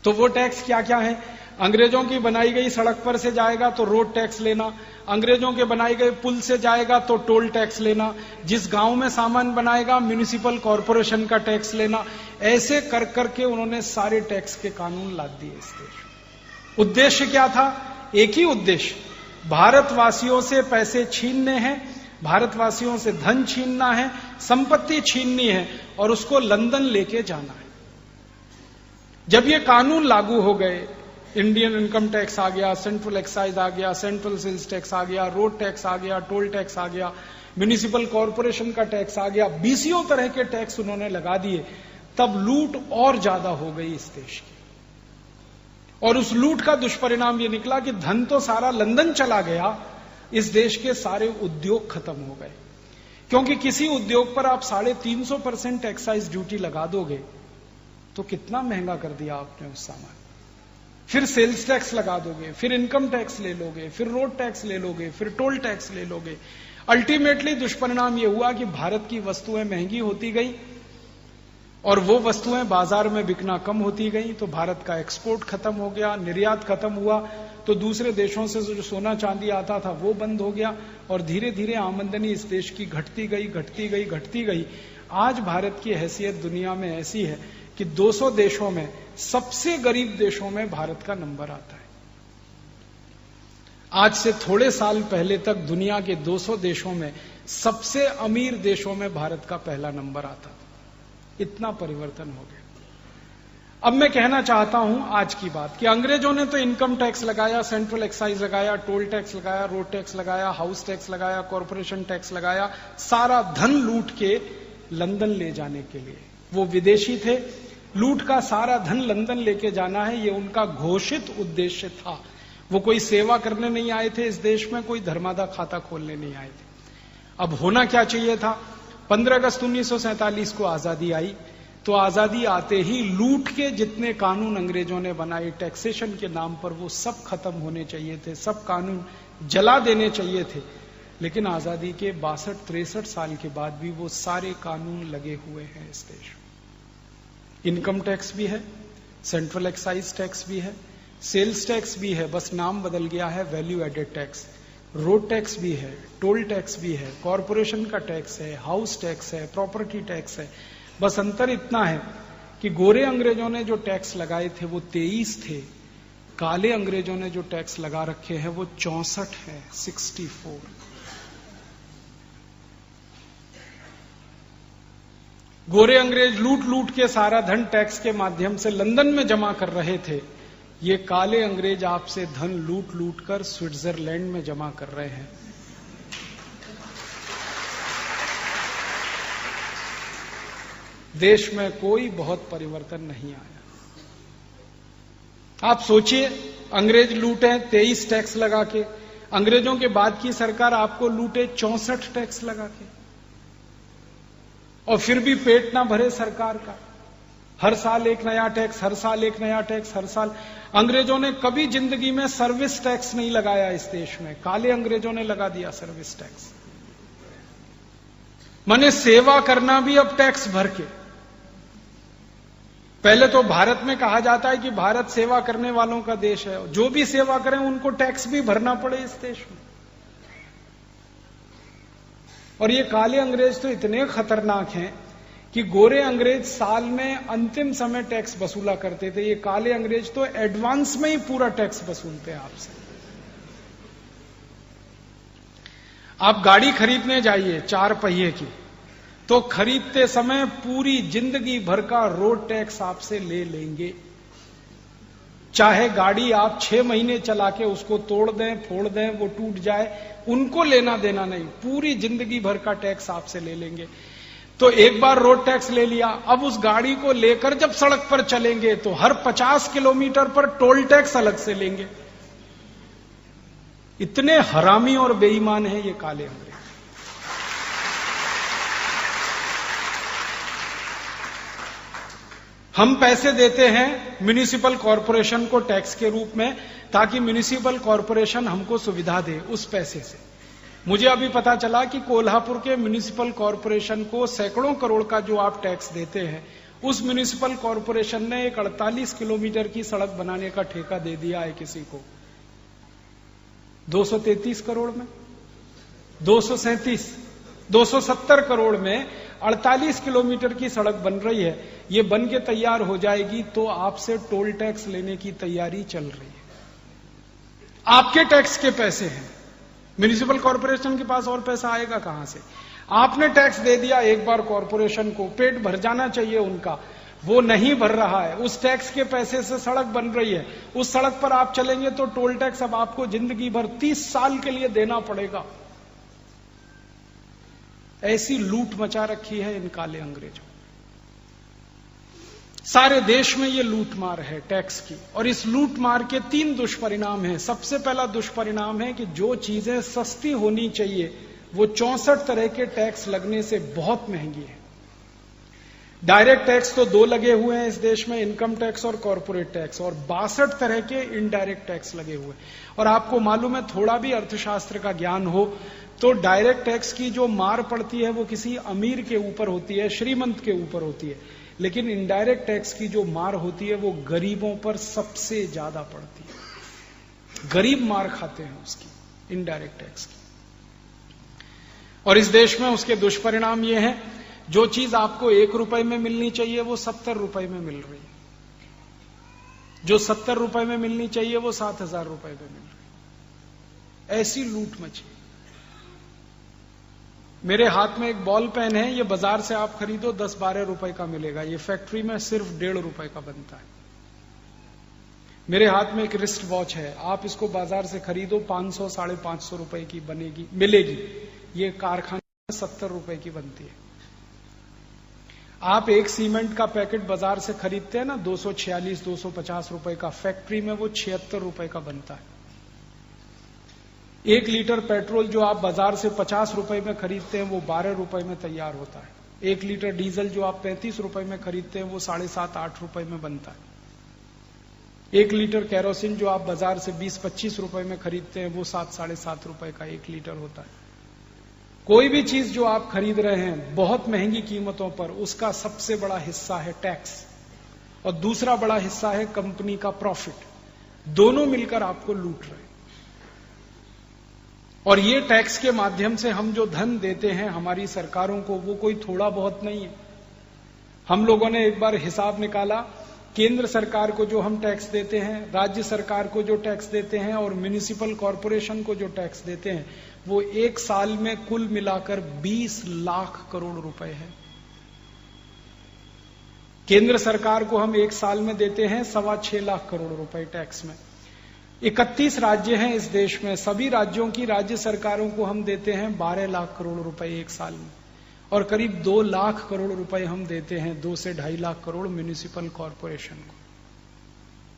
तो वो टैक्स क्या क्या है? अंग्रेजों की बनाई गई सड़क पर से जाएगा तो रोड टैक्स लेना, अंग्रेजों के बनाए गए पुल से जाएगा तो टोल टैक्स लेना, जिस गांव में सामान बनाएगा म्युनिसिपल कॉरपोरेशन का टैक्स लेना। ऐसे कर करके उन्होंने सारे टैक्स के कानून लाद दिए इस देश में। उद्देश्य क्या था? एक ही उद्देश्य, भारतवासियों से पैसे छीनने हैं, भारतवासियों से धन छीनना है, संपत्ति छीननी है और उसको लंदन लेके जाना है। जब ये कानून लागू हो गए, इंडियन इनकम टैक्स आ गया, सेंट्रल एक्साइज आ गया, सेंट्रल सेल्स टैक्स आ गया, रोड टैक्स आ गया, टोल टैक्स आ गया, म्युनिसिपल कॉरपोरेशन का टैक्स आ गया, 20 तरह के टैक्स उन्होंने लगा दिए। तब लूट और ज्यादा हो गई इस देश की। और उस लूट का दुष्परिणाम ये निकला कि धन तो सारा लंदन चला गया, इस देश के सारे उद्योग खत्म हो गए। क्योंकि किसी उद्योग पर आप 350% एक्साइज ड्यूटी लगा दोगे तो कितना महंगा कर दिया आपने उस सामान। फिर सेल्स टैक्स लगा दोगे, फिर इनकम टैक्स ले लोगे, फिर रोड टैक्स ले लोगे, फिर टोल टैक्स ले लोगे। अल्टीमेटली दुष्परिणाम यह हुआ कि भारत की वस्तुएं महंगी होती गई और वो वस्तुएं बाजार में बिकना कम होती गई। तो भारत का एक्सपोर्ट खत्म हो गया, निर्यात खत्म हुआ, तो दूसरे देशों से जो सोना चांदी आता था वो बंद हो गया और धीरे धीरे आमदनी इस देश की घटती गई, घटती गई, घटती गई। आज भारत की हैसियत दुनिया में ऐसी है कि 200 देशों में सबसे गरीब देशों में भारत का नंबर आता है। आज से थोड़े साल पहले तक दुनिया के 200 देशों में सबसे अमीर देशों में भारत का पहला नंबर आता था। इतना परिवर्तन हो गया। अब मैं कहना चाहता हूं आज की बात कि अंग्रेजों ने तो इनकम टैक्स लगाया, सेंट्रल एक्साइज लगाया, टोल टैक्स लगाया, रोड टैक्स लगाया, हाउस टैक्स लगाया, कॉरपोरेशन टैक्स लगाया, सारा धन लूट के लंदन ले जाने के लिए। वो विदेशी थे, लूट का सारा धन लंदन लेके जाना है, ये उनका घोषित उद्देश्य था। वो कोई सेवा करने नहीं आए थे इस देश में, कोई धर्मादा खाता खोलने नहीं आए थे। अब होना क्या चाहिए था? 15 अगस्त 1947 को आजादी आई, तो आजादी आते ही लूट के जितने कानून अंग्रेजों ने बनाए टैक्सेशन के नाम पर, वो सब खत्म होने चाहिए थे, सब कानून जला देने चाहिए थे। लेकिन आजादी के 62-63 साल के बाद भी वो सारे कानून लगे हुए हैं इस देश में। इनकम टैक्स भी है, सेंट्रल एक्साइज टैक्स भी है, सेल्स टैक्स भी है, बस नाम बदल गया है value added tax. Road tax भी है, टोल टैक्स भी है, कॉरपोरेशन का टैक्स है, हाउस टैक्स है, प्रॉपर्टी टैक्स है। बस अंतर इतना है कि गोरे अंग्रेजों ने जो टैक्स लगाए थे वो 23 थे, काले अंग्रेजों ने जो टैक्स लगा रखे हैं वो 64 है, 64। गोरे अंग्रेज लूट लूट के सारा धन टैक्स के माध्यम से लंदन में जमा कर रहे थे, ये काले अंग्रेज आपसे धन लूट लूट कर स्विट्जरलैंड में जमा कर रहे हैं। देश में कोई बहुत परिवर्तन नहीं आया। आप सोचिए, अंग्रेज लूटे 23 टैक्स लगा के, अंग्रेजों के बाद की सरकार आपको लूटे 64 टैक्स लगा के, और फिर भी पेट ना भरे सरकार का। हर साल एक नया टैक्स, हर साल एक नया टैक्स, हर साल। अंग्रेजों ने कभी जिंदगी में सर्विस टैक्स नहीं लगाया इस देश में, काले अंग्रेजों ने लगा दिया सर्विस टैक्स। माने सेवा करना भी अब टैक्स भर के। पहले तो भारत में कहा जाता है कि भारत सेवा करने वालों का देश है, जो भी सेवा करें उनको टैक्स भी भरना पड़े इस देश में। और ये काले अंग्रेज तो इतने खतरनाक हैं कि गोरे अंग्रेज साल में अंतिम समय टैक्स वसूला करते थे, ये काले अंग्रेज तो एडवांस में ही पूरा टैक्स वसूलते हैं आपसे। आप गाड़ी खरीदने जाइए 4 पहिए की, तो खरीदते समय पूरी जिंदगी भर का रोड टैक्स आपसे ले लेंगे। चाहे गाड़ी आप 6 महीने चला के उसको तोड़ दें, फोड़ दें, वो टूट जाए, उनको लेना देना नहीं, पूरी जिंदगी भर का टैक्स आपसे ले लेंगे। तो एक बार रोड टैक्स ले लिया, अब उस गाड़ी को लेकर जब सड़क पर चलेंगे तो हर 50 किलोमीटर पर टोल टैक्स अलग से लेंगे। इतने हरामी और बेईमान हैं ये काले अंग्रेज। हम पैसे देते हैं म्युनिसिपल कॉरपोरेशन को टैक्स के रूप में, ताकि म्युनिसिपल कॉरपोरेशन हमको सुविधा दे उस पैसे से। मुझे अभी पता चला कि कोल्हापुर के म्युनिसिपल कॉरपोरेशन को सैकड़ों करोड़ का जो आप टैक्स देते हैं, उस म्युनिसिपल कॉरपोरेशन ने एक 48 किलोमीटर की सड़क बनाने का ठेका दे दिया है किसी को 233 करोड़ में, 237, 270 करोड़ में 48 किलोमीटर की सड़क बन रही है। ये बन के तैयार हो जाएगी तो आपसे टोल टैक्स लेने की तैयारी चल रही है। आपके टैक्स के पैसे हैं, म्युनिसिपल कॉरपोरेशन के पास और पैसा आएगा कहां से? आपने टैक्स दे दिया एक बार कॉरपोरेशन को, पेट भर जाना चाहिए उनका, वो नहीं भर रहा है। उस टैक्स के पैसे से सड़क बन रही है, उस सड़क पर आप चलेंगे तो टोल टैक्स अब आपको जिंदगी भर 30 साल के लिए देना पड़ेगा। ऐसी लूट मचा रखी है इन काले अंग्रेजों। सारे देश में ये लूटमार है टैक्स की, और इस लूटमार के 3 दुष्परिणाम हैं। सबसे पहला दुष्परिणाम है कि जो चीजें सस्ती होनी चाहिए वो 64 तरह के टैक्स लगने से बहुत महंगी है। डायरेक्ट टैक्स तो 2 लगे हुए हैं इस देश में, इनकम टैक्स और कॉर्पोरेट टैक्स, और 62 तरह के इनडायरेक्ट टैक्स लगे हुए हैं। और आपको मालूम है, थोड़ा भी अर्थशास्त्र का ज्ञान हो तो डायरेक्ट टैक्स की जो मार पड़ती है वो किसी अमीर के ऊपर होती है, श्रीमंत के ऊपर होती है, लेकिन इनडायरेक्ट टैक्स की जो मार होती है वो गरीबों पर सबसे ज्यादा पड़ती है। गरीब मार खाते हैं उसकी, इनडायरेक्ट टैक्स की। और इस देश में उसके दुष्परिणाम ये हैं, जो चीज आपको 1 रुपए में मिलनी चाहिए वो 70 रुपए में मिल रही है, जो 70 रुपए में मिलनी चाहिए वो 7,000 रुपए में मिल रही है। ऐसी लूट मची। मेरे हाथ में एक बॉल पेन है, ये बाजार से आप खरीदो 10-12 रुपए का मिलेगा, ये फैक्ट्री में सिर्फ 1.5 रुपए का बनता है। मेरे हाथ में एक रिस्ट वॉच है, आप इसको बाजार से खरीदो 500-550 रुपए की बनेगी, मिलेगी, ये कारखाने में 70 रुपए की बनती है। आप एक सीमेंट का पैकेट बाजार से खरीदते हैं ना 246, 250 रुपए का, फैक्ट्री में वो 76 रुपए का बनता है। 1 लीटर पेट्रोल जो आप बाजार से 50 रुपए में खरीदते हैं वो 12 रुपए में तैयार होता है। 1 लीटर डीजल जो आप 35 रुपए में खरीदते हैं वो 7.5-8 रुपए में बनता है। 1 लीटर केरोसिन जो आप बाजार से 20-25 रुपए में खरीदते हैं वो 7-7.5 रुपए का 1 लीटर होता है। कोई भी चीज जो आप खरीद रहे हैं बहुत महंगी कीमतों पर, उसका सबसे बड़ा हिस्सा है टैक्स और दूसरा बड़ा हिस्सा है कंपनी का प्रॉफिट। दोनों मिलकर आपको लूट रहे हैं। और ये टैक्स के माध्यम से हम जो धन देते हैं हमारी सरकारों को, वो कोई थोड़ा बहुत नहीं है। हम लोगों ने एक बार हिसाब निकाला, केंद्र सरकार को जो हम टैक्स देते हैं, राज्य सरकार को जो टैक्स देते हैं और म्युनिसिपल कॉरपोरेशन को जो टैक्स देते हैं, वो एक साल में कुल मिलाकर 20 लाख करोड़ रुपए है। केंद्र सरकार को हम एक साल में देते हैं 6.25 लाख करोड़ रुपए टैक्स में। 31 राज्य हैं इस देश में, सभी राज्यों की राज्य सरकारों को हम देते हैं 12 लाख करोड़ रुपए एक साल में, और करीब 2 लाख करोड़ रुपए हम देते हैं 2 से 2.5 लाख करोड़ म्युनिसिपल कॉरपोरेशन को।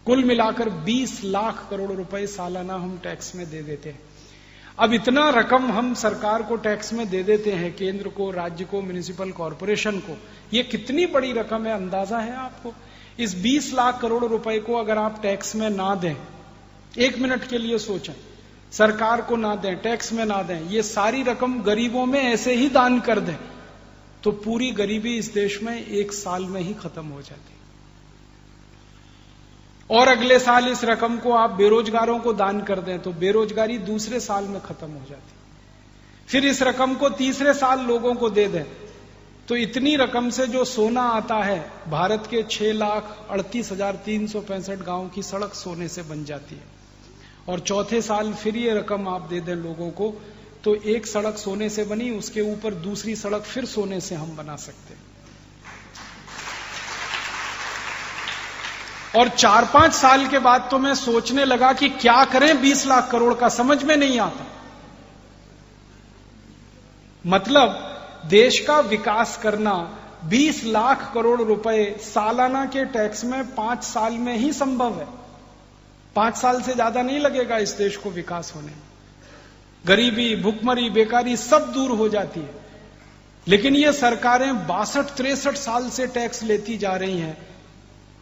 कुल मिलाकर 20 लाख करोड़ रुपए सालाना हम टैक्स में दे देते हैं। अब इतना रकम हम सरकार को टैक्स में दे देते हैं, केंद्र को, राज्य को, म्युनिसिपल कॉरपोरेशन को। ये कितनी बड़ी रकम है, अंदाजा है आपको? इस 20 लाख करोड़ रुपए को अगर आप टैक्स में ना दें, 1 मिनट के लिए सोचें, सरकार को ना दें, टैक्स में ना दें, ये सारी रकम गरीबों में ऐसे ही दान कर दें, तो पूरी गरीबी इस देश में 1 साल में ही खत्म हो जाती। और अगले साल इस रकम को आप बेरोजगारों को दान कर दें तो बेरोजगारी दूसरे साल में खत्म हो जाती। फिर इस रकम को तीसरे साल लोगों को दे दें तो इतनी रकम से जो सोना आता है, भारत के 6,38,365 गांव की सड़क सोने से बन जाती है। और चौथे साल फिर ये रकम आप दे दें लोगों को, तो एक सड़क सोने से बनी, उसके ऊपर दूसरी सड़क फिर सोने से हम बना सकते हैं। और 4-5 साल के बाद तो मैं सोचने लगा कि क्या करें 20 लाख करोड़ का, समझ में नहीं आता। मतलब देश का विकास करना 20 लाख करोड़ रुपए सालाना के टैक्स में 5 साल में ही संभव है। 5 साल से ज्यादा नहीं लगेगा इस देश को विकास होने में। गरीबी, भुखमरी, बेकारी सब दूर हो जाती है। लेकिन ये सरकारें 62-63 साल से टैक्स लेती जा रही हैं,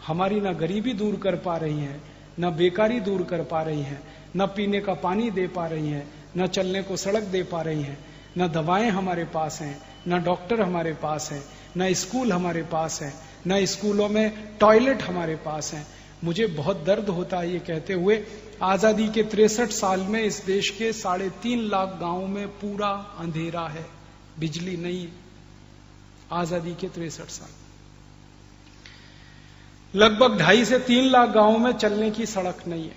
हमारी ना गरीबी दूर कर पा रही हैं, ना बेकारी दूर कर पा रही हैं, ना पीने का पानी दे पा रही हैं, ना चलने को सड़क दे पा रही हैं, ना दवाएं हमारे पास हैं, ना डॉक्टर हमारे पास हैं, ना स्कूल हमारे पास हैं, ना स्कूलों में टॉयलेट हमारे पास हैं। मुझे बहुत दर्द होता है ये कहते हुए, आजादी के 63 साल में इस देश के 3.5 लाख गांवों में पूरा अंधेरा है, बिजली नहीं है। आजादी के 63 साल, लगभग 2.5 से 3 लाख गांवों में चलने की सड़क नहीं है।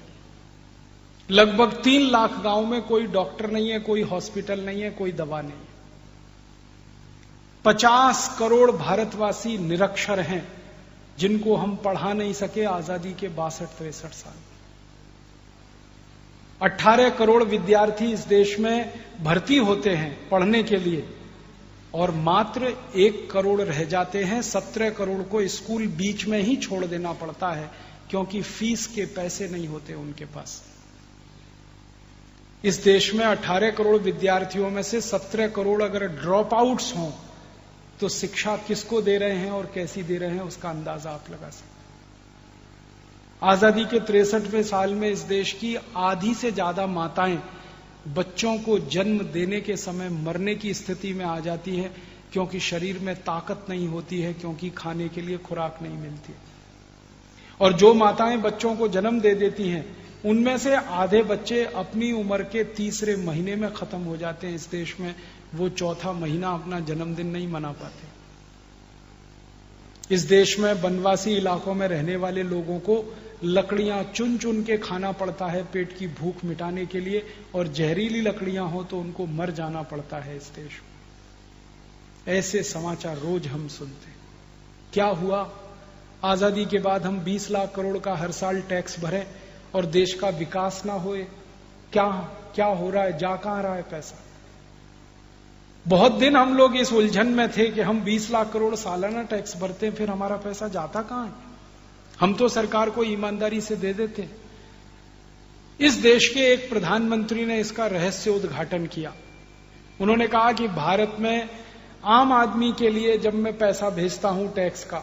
लगभग 3 लाख गांव में कोई डॉक्टर नहीं है, कोई हॉस्पिटल नहीं है, कोई दवा नहीं है। 50 करोड़ भारतवासी निरक्षर हैं, जिनको हम पढ़ा नहीं सके आजादी के 62-63 साल। 18 करोड़ विद्यार्थी इस देश में भर्ती होते हैं पढ़ने के लिए, और मात्र 1 करोड़ रह जाते हैं। 17 करोड़ को स्कूल बीच में ही छोड़ देना पड़ता है, क्योंकि फीस के पैसे नहीं होते उनके पास। इस देश में 18 करोड़ विद्यार्थियों में से 17 करोड़ अगर ड्रॉप आउट्स हों, तो शिक्षा किसको दे रहे हैं और कैसी दे रहे हैं, उसका अंदाजा आप लगा सकते हैं। आजादी के 63वें साल में इस देश की आधी से ज्यादा माताएं बच्चों को जन्म देने के समय मरने की स्थिति में आ जाती है, क्योंकि शरीर में ताकत नहीं होती है, क्योंकि खाने के लिए खुराक नहीं मिलती। और जो माताएं बच्चों को जन्म दे देती हैं, उनमें से आधे बच्चे अपनी उम्र के 3रे महीने में खत्म हो जाते हैं इस देश में। वो 4था महीना अपना जन्मदिन नहीं मना पाते। इस देश में वनवासी इलाकों में रहने वाले लोगों को लकड़ियां चुन चुन के खाना पड़ता है पेट की भूख मिटाने के लिए, और जहरीली लकड़ियां हो तो उनको मर जाना पड़ता है इस देश में। ऐसे समाचार रोज हम सुनते। क्या हुआ? आजादी के बाद हम 20 लाख करोड़ का हर साल टैक्स भरें और देश का विकास ना होए? क्या हो रहा है? जा कहां रहा है पैसा? बहुत दिन हम लोग इस उलझन में थे कि हम 20 लाख करोड़ सालाना टैक्स भरते हैं, फिर हमारा पैसा जाता कहां है? हम तो सरकार को ईमानदारी से दे देते हैं। इस देश के एक प्रधानमंत्री ने इसका रहस्य उद्घाटन किया। उन्होंने कहा कि भारत में आम आदमी के लिए जब मैं पैसा भेजता हूं टैक्स का,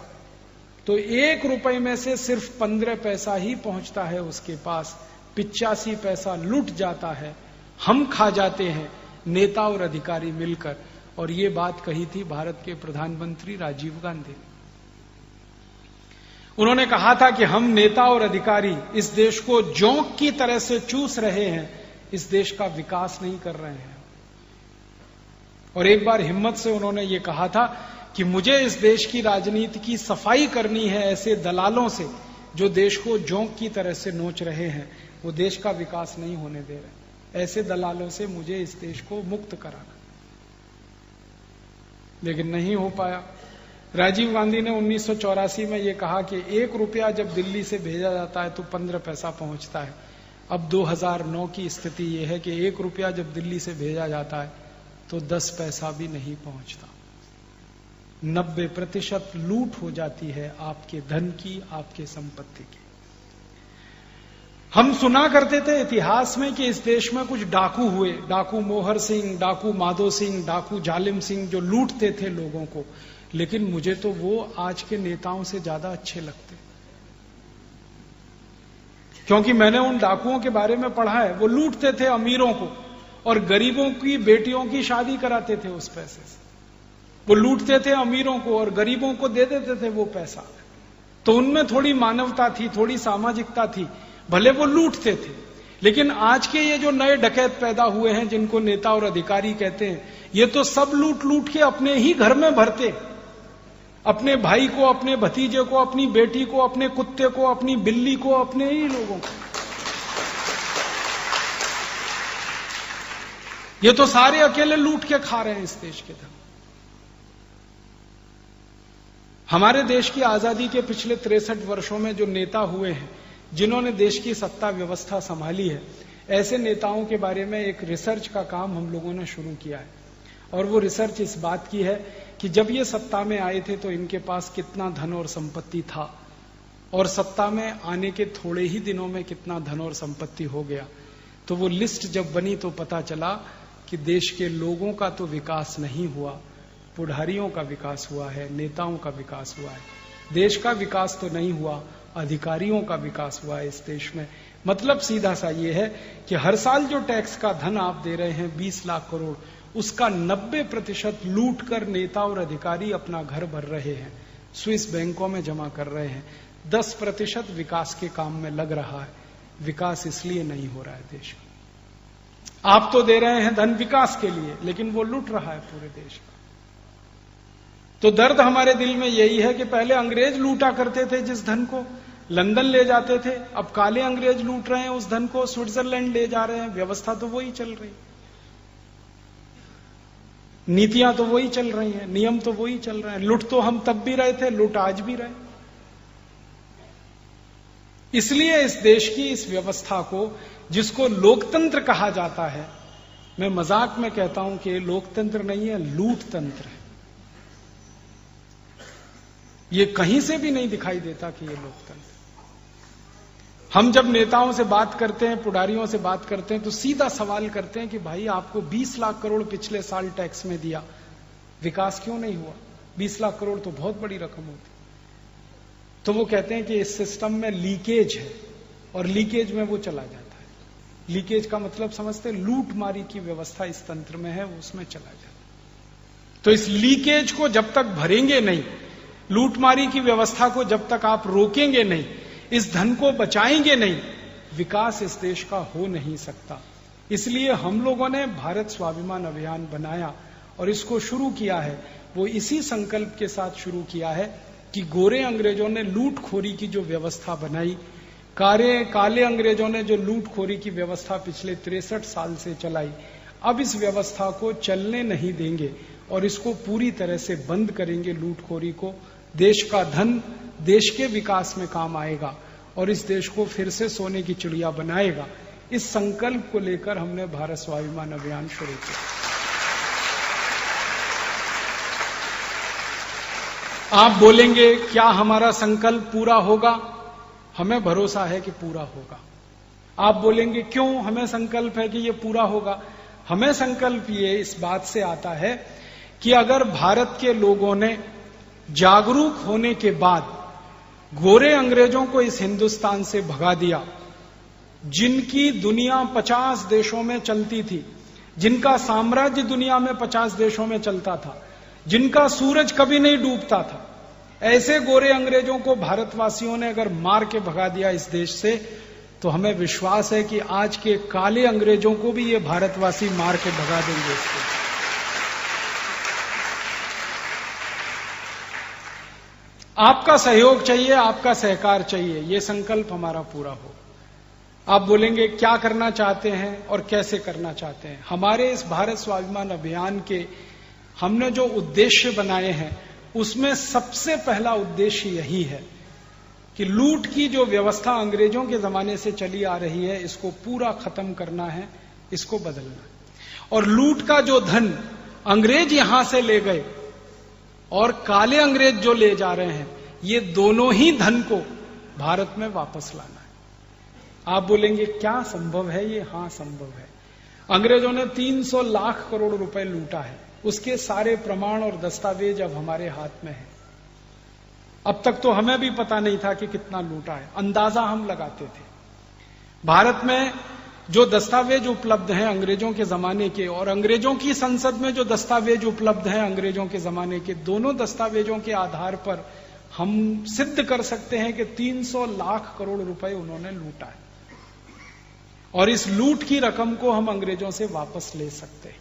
तो 1 रुपए में से सिर्फ 15 पैसा ही पहुंचता है उसके पास, 85 पैसा लूट जाता है, हम खा जाते हैं, नेता और अधिकारी मिलकर। और ये बात कही थी भारत के प्रधानमंत्री राजीव गांधी। उन्होंने कहा था कि हम नेता और अधिकारी इस देश को जोंक की तरह से चूस रहे हैं, इस देश का विकास नहीं कर रहे हैं। और एक बार हिम्मत से उन्होंने ये कहा था कि मुझे इस देश की राजनीति की सफाई करनी है ऐसे दलालों से जो देश को जोंक की तरह से नोच रहे हैं, वो देश का विकास नहीं होने दे रहे। ऐसे दलालों से मुझे इस देश को मुक्त कराना। लेकिन नहीं हो पाया। राजीव गांधी ने 1984 में यह कहा कि 1 रुपया जब दिल्ली से भेजा जाता है तो 15 पैसा पहुंचता है। अब 2009 की स्थिति यह है कि 1 रुपया जब दिल्ली से भेजा जाता है तो 10 पैसा भी नहीं पहुंचता। 90% लूट हो जाती है आपके धन की, आपके संपत्ति की। हम सुना करते थे इतिहास में कि इस देश में कुछ डाकू हुए, डाकू मोहर सिंह, डाकू माधो सिंह, डाकू जालिम सिंह, जो लूटते थे लोगों को। लेकिन मुझे तो वो आज के नेताओं से ज्यादा अच्छे लगते, क्योंकि मैंने उन डाकुओं के बारे में पढ़ा है। वो लूटते थे अमीरों को और गरीबों की बेटियों की शादी कराते थे उस पैसे से। वो लूटते थे अमीरों को और गरीबों को दे देते थे वो पैसा। तो उनमें थोड़ी मानवता थी, थोड़ी सामाजिकता थी, भले वो लूटते थे। लेकिन आज के ये जो नए डकैत पैदा हुए हैं जिनको नेता और अधिकारी कहते हैं, ये तो सब लूट लूट के अपने ही घर में भरते, अपने भाई को, अपने भतीजे को, अपनी बेटी को, अपने कुत्ते को, अपनी बिल्ली को, अपने ही लोगों को। ये तो सारे अकेले लूट के खा रहे हैं इस देश के धन। हमारे देश की आजादी के पिछले 63 वर्षों में जो नेता हुए हैं, जिन्होंने देश की सत्ता व्यवस्था संभाली है, ऐसे नेताओं के बारे में एक रिसर्च का काम हम लोगों ने शुरू किया है। और वो रिसर्च इस बात की है कि जब ये सत्ता में आए थे तो इनके पास कितना धन और संपत्ति था, और सत्ता में आने के थोड़े ही दिनों में कितना धन और संपत्ति हो गया। तो वो लिस्ट जब बनी तो पता चला कि देश के लोगों का तो विकास नहीं हुआ, पुढ़ारियों का विकास हुआ है, नेताओं का विकास हुआ है। देश का विकास तो नहीं हुआ, अधिकारियों का विकास हुआ है इस देश में। मतलब सीधा सा ये है कि हर साल जो टैक्स का धन आप दे रहे हैं 20 लाख करोड़, उसका 90% लूट कर नेता और अधिकारी अपना घर भर रहे हैं, स्विस बैंकों में जमा कर रहे हैं। 10% विकास के काम में लग रहा है। विकास इसलिए नहीं हो रहा है देश का। आप तो दे रहे हैं धन विकास के लिए, लेकिन वो लूट रहा है पूरे देश का। तो दर्द हमारे दिल में यही है कि पहले अंग्रेज लूटा करते थे जिस धन को, लंदन ले जाते थे, अब काले अंग्रेज लूट रहे हैं उस धन को, स्विट्जरलैंड ले जा रहे हैं। व्यवस्था तो वही चल रही, नीतियां तो वही चल रही हैं, नियम तो वही चल रहे हैं। लूट तो हम तब भी रहे थे, लूट आज भी रहे। इसलिए इस देश की इस व्यवस्था को, जिसको लोकतंत्र कहा जाता है, मैं मजाक में कहता हूं कि लोकतंत्र नहीं है, लूट तंत्र है। ये कहीं से भी नहीं दिखाई देता कि ये लोकतंत्र। हम जब नेताओं से बात करते हैं, पुढ़ारियों से बात करते हैं, तो सीधा सवाल करते हैं कि भाई आपको 20 लाख करोड़ पिछले साल टैक्स में दिया, विकास क्यों नहीं हुआ? 20 लाख करोड़ तो बहुत बड़ी रकम होती। तो वो कहते हैं कि इस सिस्टम में लीकेज है, और लीकेज में वो चला जाता है। लीकेज का मतलब समझते हैं, लूट मारी की व्यवस्था इस तंत्र में है, वो उसमें चला जाता है। तो इस लीकेज को जब तक भरेंगे नहीं, लूटमारी की व्यवस्था को जब तक आप रोकेंगे नहीं, इस धन को बचाएंगे नहीं, विकास इस देश का हो नहीं सकता। इसलिए हम लोगों ने भारत स्वाभिमान अभियान बनाया और इसको शुरू किया है। वो इसी संकल्प के साथ शुरू किया है कि गोरे अंग्रेजों ने लूटखोरी की जो व्यवस्था बनाई, काले अंग्रेजों ने जो लूटखोरी की व्यवस्था पिछले 63 साल से चलाई, अब इस व्यवस्था को चलने नहीं देंगे और इसको पूरी तरह से बंद करेंगे। लूटखोरी को, देश का धन देश के विकास में काम आएगा और इस देश को फिर से सोने की चिड़िया बनाएगा। इस संकल्प को लेकर हमने भारत स्वाभिमान अभियान शुरू किया। आप बोलेंगे क्या हमारा संकल्प पूरा होगा? हमें भरोसा है कि पूरा होगा। आप बोलेंगे क्यों हमें संकल्प है कि ये पूरा होगा? हमें संकल्प ये इस बात से आता है कि अगर भारत के लोगों ने जागरूक होने के बाद गोरे अंग्रेजों को इस हिंदुस्तान से भगा दिया, जिनकी दुनिया 50 देशों में चलती थी, जिनका साम्राज्य दुनिया में 50 देशों में चलता था, जिनका सूरज कभी नहीं डूबता था, ऐसे गोरे अंग्रेजों को भारतवासियों ने अगर मार के भगा दिया इस देश से, तो हमें विश्वास है कि आज के काले अंग्रेजों को भी ये भारतवासी मार के भगा देंगे इसको। आपका सहयोग चाहिए, आपका सहकार चाहिए, ये संकल्प हमारा पूरा हो। आप बोलेंगे क्या करना चाहते हैं और कैसे करना चाहते हैं? हमारे इस भारत स्वाभिमान अभियान के हमने जो उद्देश्य बनाए हैं, उसमें सबसे पहला उद्देश्य यही है कि लूट की जो व्यवस्था अंग्रेजों के जमाने से चली आ रही है, इसको पूरा खत्म करना है, इसको बदलना है। और लूट का जो धन अंग्रेज यहां से ले गए और काले अंग्रेज जो ले जा रहे हैं, ये दोनों ही धन को भारत में वापस लाना है। आप बोलेंगे क्या संभव है ये? हां, संभव है। अंग्रेजों ने 300 लाख करोड़ रुपए लूटा है, उसके सारे प्रमाण और दस्तावेज अब हमारे हाथ में है। अब तक तो हमें भी पता नहीं था कि कितना लूटा है, अंदाजा हम लगाते थे। भारत में जो दस्तावेज उपलब्ध हैं अंग्रेजों के जमाने के और अंग्रेजों की संसद में जो दस्तावेज उपलब्ध हैं अंग्रेजों के जमाने के, दोनों दस्तावेजों के आधार पर हम सिद्ध कर सकते हैं कि 300 लाख करोड़ रुपए उन्होंने लूटा है। और इस लूट की रकम को हम अंग्रेजों से वापस ले सकते हैं।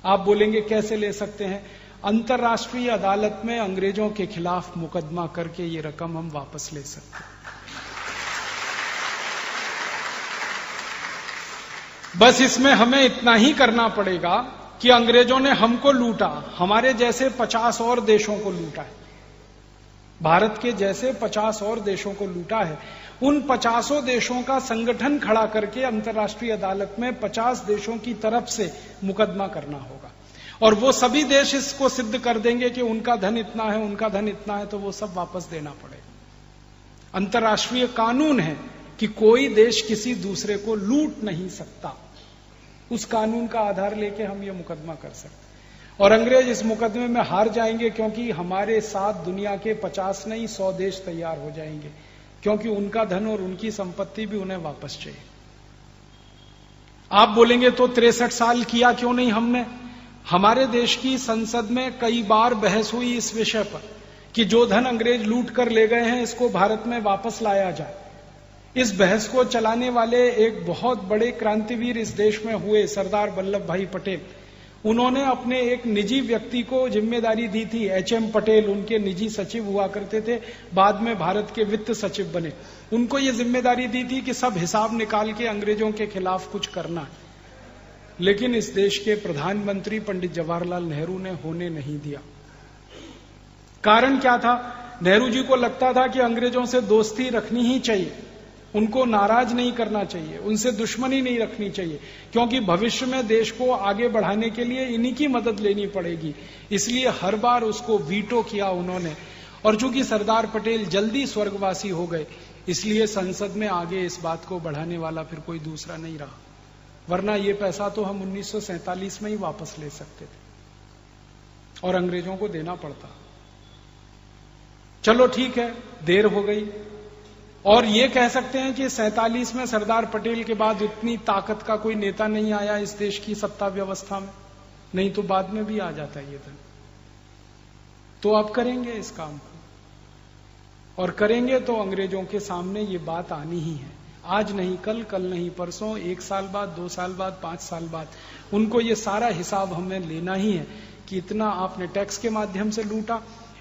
आप बोलेंगे कैसे ले सकते हैं? अंतर्राष्ट्रीय अदालत में अंग्रेजों के खिलाफ मुकदमा करके ये रकम हम वापस ले सकते हैं। बस इसमें हमें इतना ही करना पड़ेगा कि अंग्रेजों ने हमको लूटा, हमारे जैसे 50 और देशों को लूटा है, भारत के जैसे 50 और देशों को लूटा है। उन 50 देशों का संगठन खड़ा करके अंतर्राष्ट्रीय अदालत में 50 देशों की तरफ से मुकदमा करना होगा। और वो सभी देश इसको सिद्ध कर देंगे कि उनका धन इतना है, उनका धन इतना है, तो वो सब वापस देना पड़ेगा। अंतर्राष्ट्रीय कानून है कि कोई देश किसी दूसरे को लूट नहीं सकता। उस कानून का आधार लेके हम ये मुकदमा कर सकते हैं। और अंग्रेज इस मुकदमे में हार जाएंगे, क्योंकि हमारे साथ दुनिया के 50 नहीं 100 देश तैयार हो जाएंगे, क्योंकि उनका धन और उनकी संपत्ति भी उन्हें वापस चाहिए। आप बोलेंगे तो 63 साल किया क्यों नहीं हमने? हमारे देश की संसद में कई बार बहस हुई इस विषय पर कि जो धन अंग्रेज लूट कर ले गए हैं, इसको भारत में वापस लाया जाए। इस बहस को चलाने वाले एक बहुत बड़े क्रांतिवीर इस देश में हुए, सरदार वल्लभ भाई पटेल। उन्होंने अपने एक निजी व्यक्ति को जिम्मेदारी दी थी, HM पटेल उनके निजी सचिव हुआ करते थे, बाद में भारत के वित्त सचिव बने। उनको ये जिम्मेदारी दी थी कि सब हिसाब निकाल के अंग्रेजों के खिलाफ कुछ करना है। लेकिन इस देश के प्रधानमंत्री पंडित जवाहरलाल नेहरू ने होने नहीं दिया। कारण क्या था? नेहरू जी को लगता था कि अंग्रेजों से दोस्ती रखनी ही चाहिए, उनको नाराज नहीं करना चाहिए, उनसे दुश्मनी नहीं रखनी चाहिए, क्योंकि भविष्य में देश को आगे बढ़ाने के लिए इन्हीं की मदद लेनी पड़ेगी। इसलिए हर बार उसको वीटो किया उन्होंने। और चूंकि सरदार पटेल जल्दी स्वर्गवासी हो गए, इसलिए संसद में आगे इस बात को बढ़ाने वाला फिर कोई दूसरा नहीं रहा। वरना ये पैसा तो हम 1947 में ही वापस ले सकते थे और अंग्रेजों को देना पड़ता। चलो ठीक है, देर हो गई। और ये कह सकते हैं कि 47 में सरदार पटेल के बाद इतनी ताकत का कोई नेता नहीं आया इस देश की सत्ता व्यवस्था में, नहीं तो बाद में भी आ जाता ये धन। तो आप करेंगे इस काम को, और करेंगे तो अंग्रेजों के सामने ये बात आनी ही है। आज नहीं कल, कल नहीं परसों, 1 साल बाद, 2 साल बाद, 5 साल बाद उनको ये सारा हिसाब हमें लेना ही है कि इतना आपने टैक्स के माध्यम से लूटा,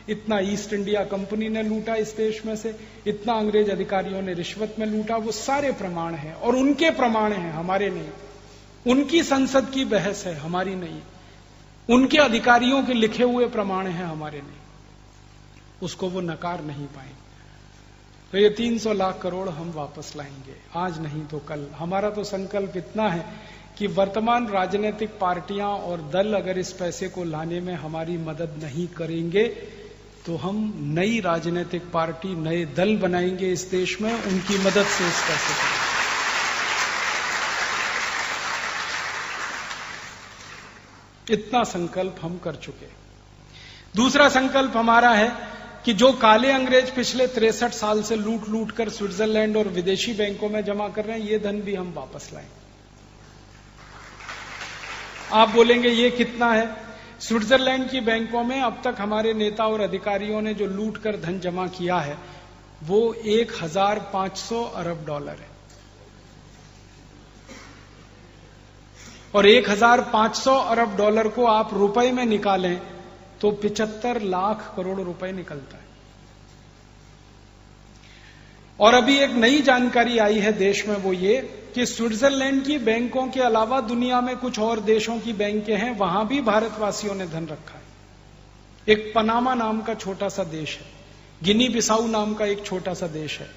इतना ईस्ट इंडिया कंपनी ने लूटा इस देश में से, इतना अंग्रेज अधिकारियों ने रिश्वत में लूटा। वो सारे प्रमाण हैं, और उनके प्रमाण हैं, हमारे नहीं। उनकी संसद की बहस है, हमारी नहीं। उनके अधिकारियों के लिखे हुए प्रमाण हैं, हमारे नहीं। उसको वो नकार नहीं पाएंगे। तो ये 300 लाख करोड़ हम वापस लाएंगे, आज नहीं तो कल। हमारा तो संकल्प इतना है कि वर्तमान राजनीतिक पार्टियां और दल अगर इस पैसे को लाने में हमारी मदद नहीं करेंगे, तो हम नई राजनीतिक पार्टी, नए दल बनाएंगे इस देश में, उनकी मदद से इस पैसे को। इतना संकल्प हम कर चुके। दूसरा संकल्प हमारा है कि जो काले अंग्रेज पिछले 63 साल से लूट लूट कर स्विट्जरलैंड और विदेशी बैंकों में जमा कर रहे हैं, ये धन भी हम वापस लाएं। आप बोलेंगे ये कितना है? स्विट्जरलैंड की बैंकों में अब तक हमारे नेता और अधिकारियों ने जो लूट कर धन जमा किया है वो 1500 अरब डॉलर है। और 1500 अरब डॉलर को आप रुपए में निकालें तो 75 लाख करोड़ रुपए निकलता है। और अभी एक नई जानकारी आई है देश में, वो ये कि स्विट्जरलैंड की बैंकों के अलावा दुनिया में कुछ और देशों की बैंकें हैं, वहां भी भारतवासियों ने धन रखा है। एक पनामा नाम का छोटा सा देश है, गिनी बिसाऊ नाम का एक छोटा सा देश है,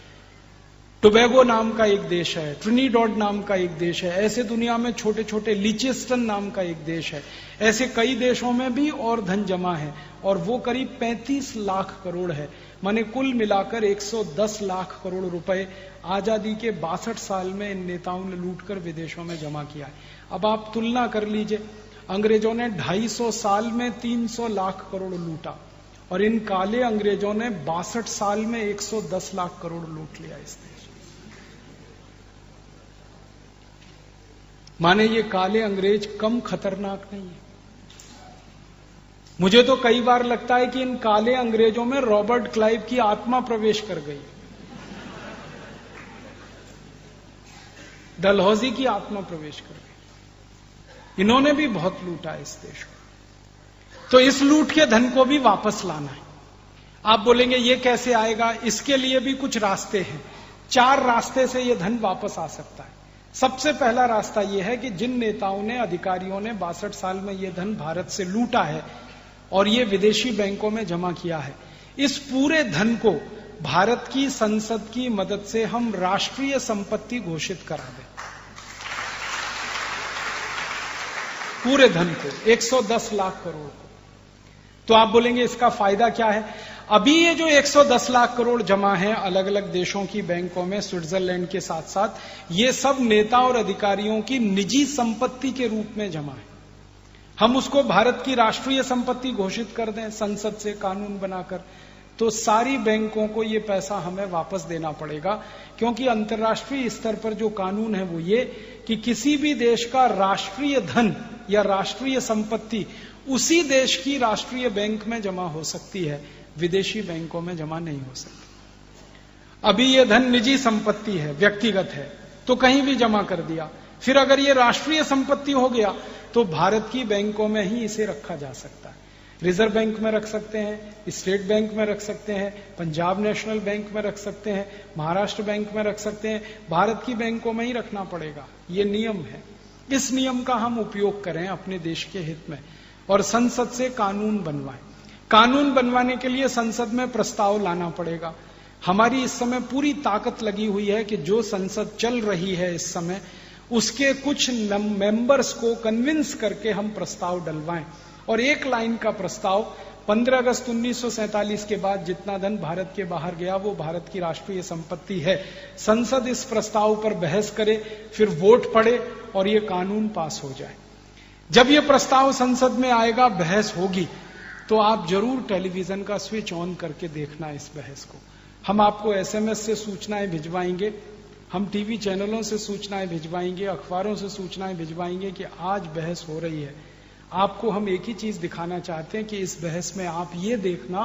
टोबैगो नाम का एक देश है, ट्रिनिडॉड नाम का एक देश है, ऐसे दुनिया में छोटे छोटे, लिचेस्टन नाम का एक देश है, ऐसे कई देशों में भी और धन जमा है, और वो करीब 35 लाख करोड़ है। माने कुल मिलाकर 110 लाख करोड़ रुपए आजादी के 62 साल में इन नेताओं ने लूटकर विदेशों में जमा किया है। अब आप तुलना कर लीजिए, अंग्रेजों ने 250 साल में 300 लाख करोड़ लूटा, और इन काले अंग्रेजों ने 62 साल में 110 लाख करोड़ लूट लिया इस देश। माने ये काले अंग्रेज कम खतरनाक नहीं है। मुझे तो कई बार लगता है कि इन काले अंग्रेजों में रॉबर्ट क्लाइव की आत्मा प्रवेश कर गई, डलहौजी की आत्मा प्रवेश कर गई। इन्होंने भी बहुत लूटा इस देश को, तो इस लूट के धन को भी वापस लाना है। आप बोलेंगे ये कैसे आएगा? इसके लिए भी कुछ रास्ते हैं। 4 रास्ते से ये धन वापस आ सकता है। सबसे पहला रास्ता यह है कि जिन नेताओं ने, अधिकारियों ने 62 साल में यह धन भारत से लूटा है और ये विदेशी बैंकों में जमा किया है, इस पूरे धन को भारत की संसद की मदद से हम राष्ट्रीय संपत्ति घोषित करा दें। पूरे धन को, 110 लाख करोड़ को। तो आप बोलेंगे इसका फायदा क्या है? अभी ये जो 110 लाख करोड़ जमा है अलग अलग देशों की बैंकों में, स्विट्जरलैंड के साथ साथ, ये सब नेता और अधिकारियों की निजी संपत्ति के रूप में जमा है। हम उसको भारत की राष्ट्रीय संपत्ति घोषित कर दें संसद से कानून बनाकर, तो सारी बैंकों को ये पैसा हमें वापस देना पड़ेगा, क्योंकि अंतर्राष्ट्रीय स्तर पर जो कानून है वो ये कि किसी भी देश का राष्ट्रीय धन या राष्ट्रीय संपत्ति उसी देश की राष्ट्रीय बैंक में जमा हो सकती है, विदेशी बैंकों में जमा नहीं हो सकती। अभी ये धन निजी संपत्ति है, व्यक्तिगत है, तो कहीं भी जमा कर दिया। फिर अगर ये राष्ट्रीय संपत्ति हो गया तो भारत की बैंकों में ही इसे रखा जा सकता है। रिजर्व बैंक में रख सकते हैं, स्टेट बैंक में रख सकते हैं, पंजाब नेशनल बैंक में रख सकते हैं, महाराष्ट्र बैंक में रख सकते हैं, भारत की बैंकों में ही रखना पड़ेगा। ये नियम है। इस नियम का हम उपयोग करें अपने देश के हित में और संसद से कानून बनवाएं। कानून बनवाने के लिए संसद में प्रस्ताव लाना पड़ेगा। हमारी इस समय पूरी ताकत लगी हुई है कि जो संसद चल रही है इस समय, उसके कुछ मेंबर्स को कन्विंस करके हम प्रस्ताव डलवाएं। और एक लाइन का प्रस्ताव, 15 अगस्त 1947 के बाद जितना धन भारत के बाहर गया वो भारत की राष्ट्रीय संपत्ति है। संसद इस प्रस्ताव पर बहस करे, फिर वोट पड़े और ये कानून पास हो जाए। जब ये प्रस्ताव संसद में आएगा, बहस होगी, तो आप जरूर टेलीविजन का स्विच ऑन करके देखना इस बहस को। हम आपको एसएमएस से सूचनाएं भिजवाएंगे, हम टीवी चैनलों से सूचनाएं भिजवाएंगे, अखबारों से सूचनाएं भिजवाएंगे कि आज बहस हो रही है। आपको हम एक ही चीज दिखाना चाहते हैं कि इस बहस में आप ये देखना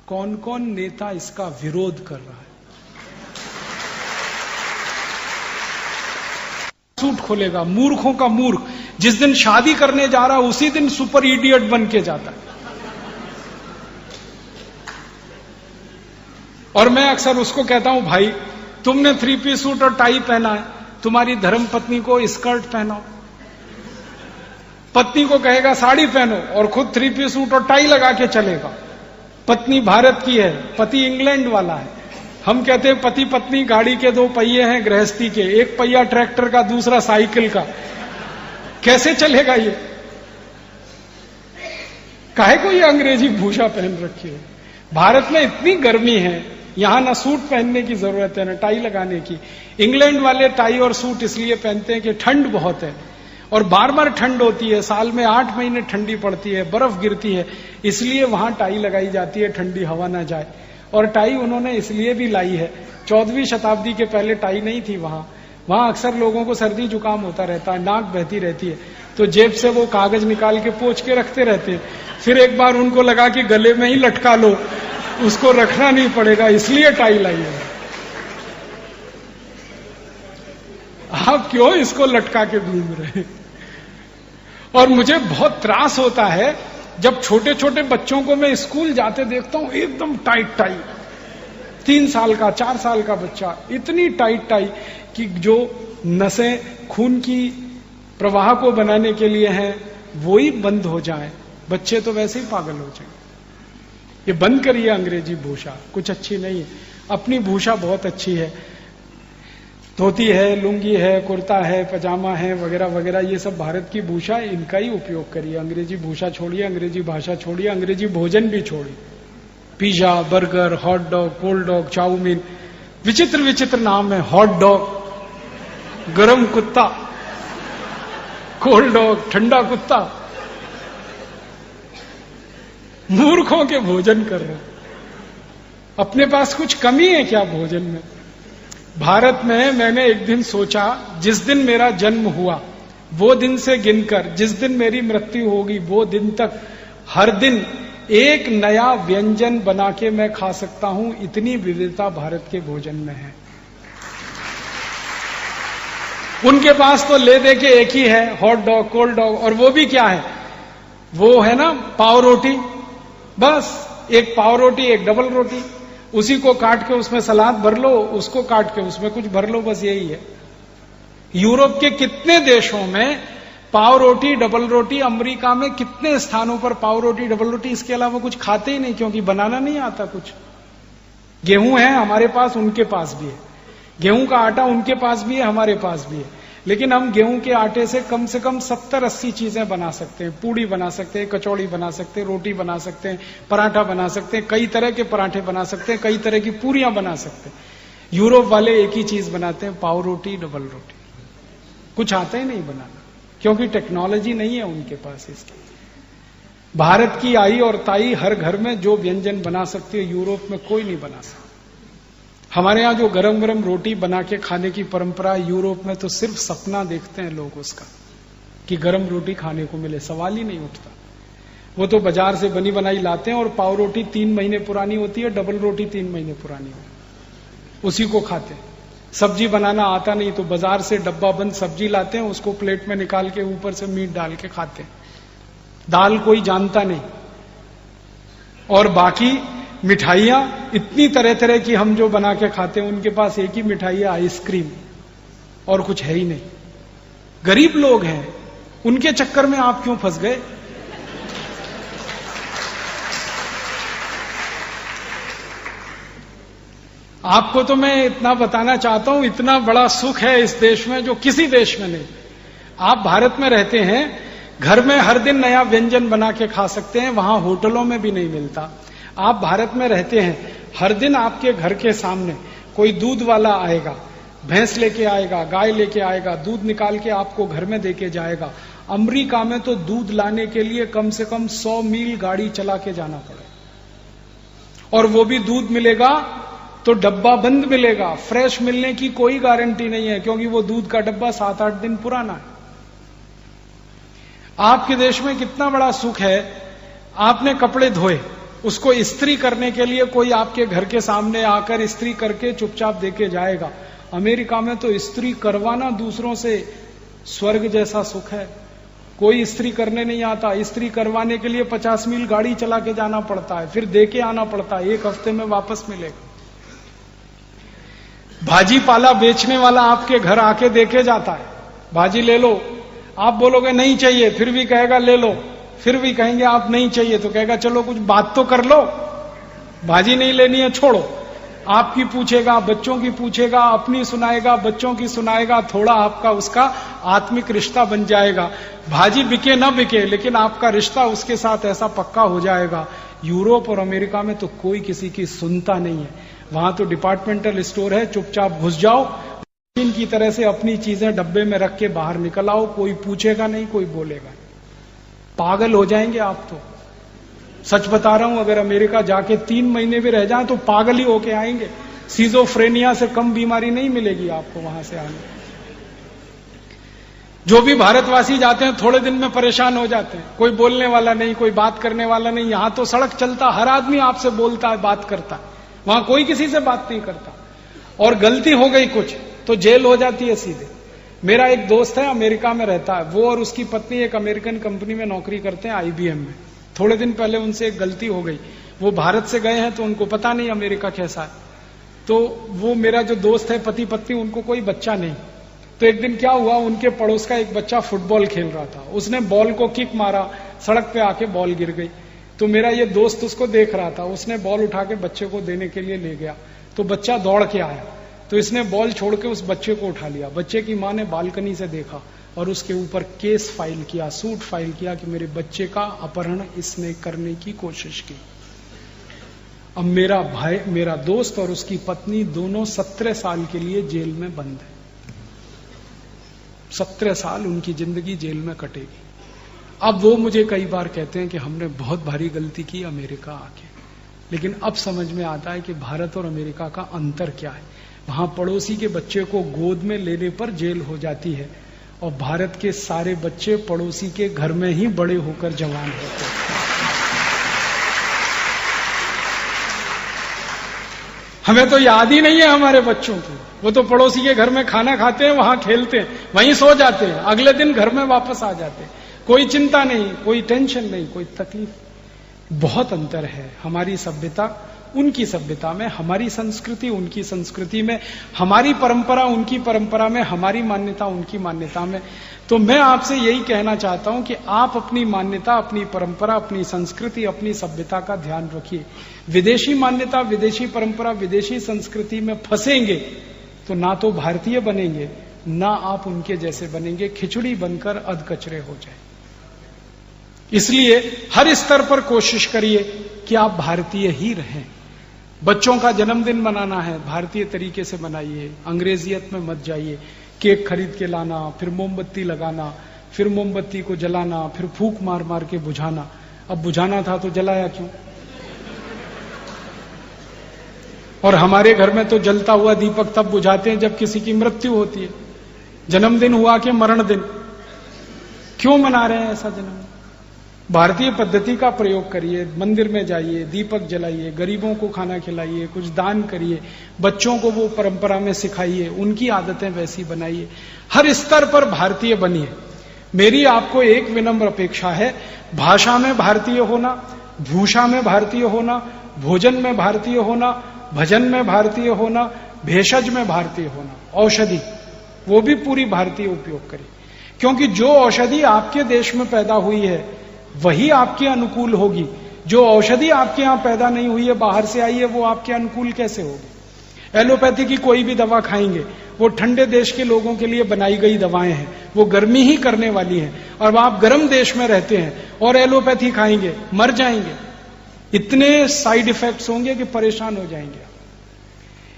कौन कौन नेता इसका विरोध कर रहा है। सूट खोलेगा, मूर्खों का मूर्ख, जिस दिन शादी करने जा रहा उसी दिन सुपर इडियट बन के जाता है। और मैं अक्सर उसको कहता हूं, भाई तुमने 3 पीस सूट और टाई पहना है, तुम्हारी धर्मपत्नी को स्कर्ट पहनाओ। पत्नी को कहेगा साड़ी पहनो और खुद 3 पीस सूट और टाई लगा के चलेगा। पत्नी भारत की है, पति इंग्लैंड वाला है। हम कहते हैं पति पत्नी गाड़ी के 2 पहिए हैं गृहस्थी के, एक पहिया ट्रैक्टर का, दूसरा साइकिल का। कैसे चलेगा ये? काहे को ये अंग्रेजी भूषा पहन रखी है? भारत में इतनी गर्मी है, यहां ना सूट पहनने की जरूरत है ना टाई लगाने की। इंग्लैंड वाले टाई और सूट इसलिए पहनते हैं कि ठंड बहुत है और बार बार ठंड होती है, साल में 8 महीने ठंडी पड़ती है, बर्फ गिरती है, इसलिए वहां टाई लगाई जाती है, ठंडी हवा ना जाए। और टाई उन्होंने इसलिए भी लाई है, 14वीं शताब्दी के पहले टाई नहीं थी वहां अक्सर लोगों को सर्दी जुकाम होता रहता है, नाक बहती रहती है, तो जेब से वो कागज निकाल के पोंछ के रखते रहते हैं। फिर एक बार उनको लगा कि गले में ही लटका लो, उसको रखना नहीं पड़ेगा, इसलिए टाई लाई है। आप क्यों इसको लटका के घूम रहे? और मुझे बहुत त्रास होता है जब छोटे छोटे बच्चों को मैं स्कूल जाते देखता हूं, एकदम टाइट टाई, 3 साल का 4 साल का बच्चा, इतनी टाइट टाई कि जो नसें खून की प्रवाह को बनाने के लिए हैं वो ही बंद हो जाए, बच्चे तो वैसे ही पागल हो जाएंगे। ये बंद करिए अंग्रेजी भूषा, कुछ अच्छी नहीं है। अपनी भूषा बहुत अच्छी है, धोती है, लुंगी है, कुर्ता है, पजामा है, वगैरह वगैरह, ये सब भारत की भूषा है, इनका ही उपयोग करिए। अंग्रेजी भूषा छोड़िए, अंग्रेजी भाषा छोड़िए, अंग्रेजी भोजन भी छोड़िए। Pizza, burger, hot dog, cold dog, chow mein, विचित्र विचित्र नाम है। हॉट डॉग गरम कुत्ता, कोल्ड डॉग ठंडा कुत्ता। मूर्खों के भोजन कर रहे हैं। अपने पास कुछ कमी है क्या भोजन में? भारत में मैंने एक दिन सोचा, जिस दिन मेरा जन्म हुआ वो दिन से गिनकर जिस दिन मेरी मृत्यु होगी वो दिन तक हर दिन एक नया व्यंजन बना के मैं खा सकता हूं, इतनी विविधता भारत के भोजन में है। उनके पास तो ले दे के एक ही है, हॉट डॉग, कोल्ड डॉग, और वो भी क्या है, वो है ना पाव रोटी, बस एक पाव रोटी, एक डबल रोटी, उसी को काट के उसमें सलाद भर लो, उसको काट के उसमें कुछ भर लो, बस यही है। यूरोप के कितने देशों में पाव रोटी, डबल रोटी, अमेरिका में कितने स्थानों पर पाव रोटी, डबल रोटी, इसके अलावा कुछ खाते ही नहीं, क्योंकि बनाना नहीं आता कुछ। गेहूं है हमारे पास, उनके पास भी है, गेहूं का आटा उनके पास भी है, हमारे पास भी है, लेकिन हम गेहूं के आटे से कम 70-80 चीजें बना सकते हैं। पूड़ी बना सकते हैं, कचौड़ी बना सकते हैं, रोटी बना सकते हैं, पराठा बना सकते हैं, कई तरह के पराठे बना सकते हैं, कई तरह की पूरियां बना सकते हैं। यूरोप वाले एक ही चीज बनाते हैं, पाव रोटी, डबल रोटी, कुछ आता ही नहीं बनाना, क्योंकि टेक्नोलॉजी नहीं है उनके पास इसकी। भारत की आई और ताई हर घर में जो व्यंजन बना सकती है, यूरोप में कोई नहीं बना सकता। हमारे यहां जो गरम गरम रोटी बना के खाने की परंपरा, यूरोप में तो सिर्फ सपना देखते हैं लोग उसका, कि गरम रोटी खाने को मिले, सवाल ही नहीं उठता। वो तो बाजार से बनी बनाई लाते हैं, और पाव रोटी 3 महीने पुरानी होती है, डबल रोटी 3 महीने पुरानी होती है, उसी को खाते हैं। सब्जी बनाना आता नहीं तो बाजार से डब्बा बंद सब्जी लाते हैं, उसको प्लेट में निकाल के ऊपर से मीट डाल के खाते हैं। दाल कोई जानता नहीं। और बाकी मिठाइयां इतनी तरह तरह की हम जो बना के खाते हैं, उनके पास एक ही मिठाई है, आइसक्रीम, और कुछ है ही नहीं। गरीब लोग हैं, उनके चक्कर में आप क्यों फंस गए? आपको तो मैं इतना बताना चाहता हूं, इतना बड़ा सुख है इस देश में जो किसी देश में नहीं। आप भारत में रहते हैं, घर में हर दिन नया व्यंजन बना के खा सकते हैं, वहां होटलों में भी नहीं मिलता। आप भारत में रहते हैं, हर दिन आपके घर के सामने कोई दूध वाला आएगा, भैंस लेके आएगा, गाय लेके आएगा, दूध निकाल के आपको घर में देके जाएगा। अमेरिका में तो दूध लाने के लिए कम से कम 100 मील गाड़ी चला के जाना पड़ेगा, और वो भी दूध मिलेगा तो डब्बा बंद मिलेगा, फ्रेश मिलने की कोई गारंटी नहीं है, क्योंकि वो दूध का डब्बा 7-8 दिन पुराना है। आपके देश में कितना बड़ा सुख है, आपने कपड़े धोए, उसको इस्त्री करने के लिए कोई आपके घर के सामने आकर इस्त्री करके चुपचाप देके जाएगा। अमेरिका में तो इस्त्री करवाना दूसरों से स्वर्ग जैसा सुख है। कोई इस्त्री करने नहीं आता, इस्त्री करवाने के लिए 50 मील गाड़ी चला के जाना पड़ता है, फिर देके आना पड़ता है, 1 हफ्ते में वापस मिलेगा। भाजी पाला बेचने वाला आपके घर आके देके जाता है, भाजी ले लो, आप बोलोगे नहीं चाहिए, फिर भी कहेगा ले लो, फिर भी कहेंगे आप नहीं चाहिए तो कहेगा चलो कुछ बात तो कर लो, भाजी नहीं लेनी है छोड़ो। आपकी पूछेगा, बच्चों की पूछेगा, अपनी सुनाएगा, बच्चों की सुनाएगा, थोड़ा आपका उसका आत्मिक रिश्ता बन जाएगा। भाजी बिके ना बिके, लेकिन आपका रिश्ता उसके साथ ऐसा पक्का हो जाएगा यूरोप और अमेरिका में तो कोई किसी की सुनता नहीं है। वहां तो डिपार्टमेंटल स्टोर है, चुपचाप घुस जाओ, मशीन की तरह से अपनी चीजें डब्बे में रख के बाहर निकल आओ, कोई पूछेगा नहीं, कोई बोलेगा नहीं। पागल हो जाएंगे आप तो, सच बता रहा हूं। अगर अमेरिका जाके 3 महीने भी रह जाए तो पागल ही होके आएंगे। सिजोफ्रेनिया से कम बीमारी नहीं मिलेगी आपको वहां से आने। जो भी भारतवासी जाते हैं थोड़े दिन में परेशान हो जाते हैं, कोई बोलने वाला नहीं, कोई बात करने वाला नहीं। यहां तो सड़क चलता, हर आदमी आपसे बोलता है, बात करता है, वहां कोई किसी से बात नहीं करता। और गलती हो गई कुछ तो जेल हो जाती है सीधे। मेरा एक दोस्त है, अमेरिका में रहता है, वो और उसकी पत्नी एक अमेरिकन कंपनी में नौकरी करते हैं, IBM में। थोड़े दिन पहले उनसे एक गलती हो गई, वो भारत से गए हैं तो उनको पता नहीं अमेरिका कैसा है। तो वो मेरा जो दोस्त है, पति पत्नी, उनको कोई बच्चा नहीं। तो एक दिन क्या हुआ, उनके पड़ोस का एक बच्चा फुटबॉल खेल रहा था, उसने बॉल को किक मारा, सड़क पे आके बॉल गिर गई। तो मेरा ये दोस्त उसको देख रहा था, उसने बॉल उठा के बच्चे को देने के लिए ले गया, तो बच्चा दौड़ के आया, तो इसने बॉल छोड़ के उस बच्चे को उठा लिया। बच्चे की मां ने बालकनी से देखा और उसके ऊपर केस फाइल किया, सूट फाइल किया कि मेरे बच्चे का अपहरण इसने करने की कोशिश की। अब मेरा भाई, मेरा दोस्त और उसकी पत्नी दोनों 17 साल के लिए जेल में बंद है। 17 साल उनकी जिंदगी जेल में कटेगी। अब वो मुझे कई बार कहते हैं कि हमने बहुत भारी गलती की अमेरिका आके, लेकिन अब समझ में आता है कि भारत और अमेरिका का अंतर क्या है। वहां पड़ोसी के बच्चे को गोद में लेने पर जेल हो जाती है और भारत के सारे बच्चे पड़ोसी के घर में ही बड़े होकर जवान होते हैं। हमें तो याद ही नहीं है हमारे बच्चों की, वो तो पड़ोसी के घर में खाना खाते हैं, वहां खेलते हैं, वहीं सो जाते हैं, अगले दिन घर में वापस आ जाते हैं। कोई चिंता नहीं, कोई टेंशन नहीं, कोई तकलीफ। बहुत अंतर है हमारी सभ्यता उनकी सभ्यता में, हमारी संस्कृति उनकी संस्कृति में, हमारी परंपरा उनकी परंपरा में, हमारी मान्यता उनकी मान्यता में। तो मैं आपसे यही कहना चाहता हूं कि आप अपनी मान्यता, अपनी परंपरा, अपनी संस्कृति, अपनी सभ्यता का ध्यान रखिए। विदेशी मान्यता, विदेशी परंपरा, विदेशी संस्कृति में फंसेंगे तो ना तो भारतीय बनेंगे, ना आप उनके जैसे बनेंगे, खिचड़ी बनकर अधकचरे हो जाए। इसलिए हर स्तर पर कोशिश करिए कि आप भारतीय ही रहें। बच्चों का जन्मदिन मनाना है, भारतीय तरीके से मनाइए, अंग्रेजियत में मत जाइए। केक खरीद के लाना, फिर मोमबत्ती लगाना, फिर मोमबत्ती को जलाना, फिर फूंक मार मार के बुझाना। अब बुझाना था तो जलाया क्यों? और हमारे घर में तो जलता हुआ दीपक तब बुझाते हैं जब किसी की मृत्यु होती है। जन्मदिन हुआ कि मरण दिन, क्यों मना रहे हैं ऐसा जन्मदिन? भारतीय पद्धति का प्रयोग करिए, मंदिर में जाइए, दीपक जलाइए, गरीबों को खाना खिलाइए, कुछ दान करिए, बच्चों को वो परंपरा में सिखाइए, उनकी आदतें वैसी बनाइए। हर स्तर पर भारतीय बनिए। मेरी आपको एक विनम्र अपेक्षा है, भाषा में भारतीय होना, भूषा में भारतीय होना, भोजन में भारतीय होना, भजन में भारतीय होना, भेषज में भारतीय होना, औषधि वो भी पूरी भारतीय उपयोग करिए। क्योंकि जो औषधि आपके देश में पैदा हुई है वही आपके अनुकूल होगी। जो औषधि आपके यहां पैदा नहीं हुई है, बाहर से आई है, वो आपके अनुकूल कैसे होगी? एलोपैथी की कोई भी दवा खाएंगे, वो ठंडे देश के लोगों के लिए बनाई गई दवाएं हैं, वो गर्मी ही करने वाली हैं। और आप गर्म देश में रहते हैं और एलोपैथी खाएंगे, मर जाएंगे। इतने साइड इफेक्ट्स होंगे कि परेशान हो जाएंगे।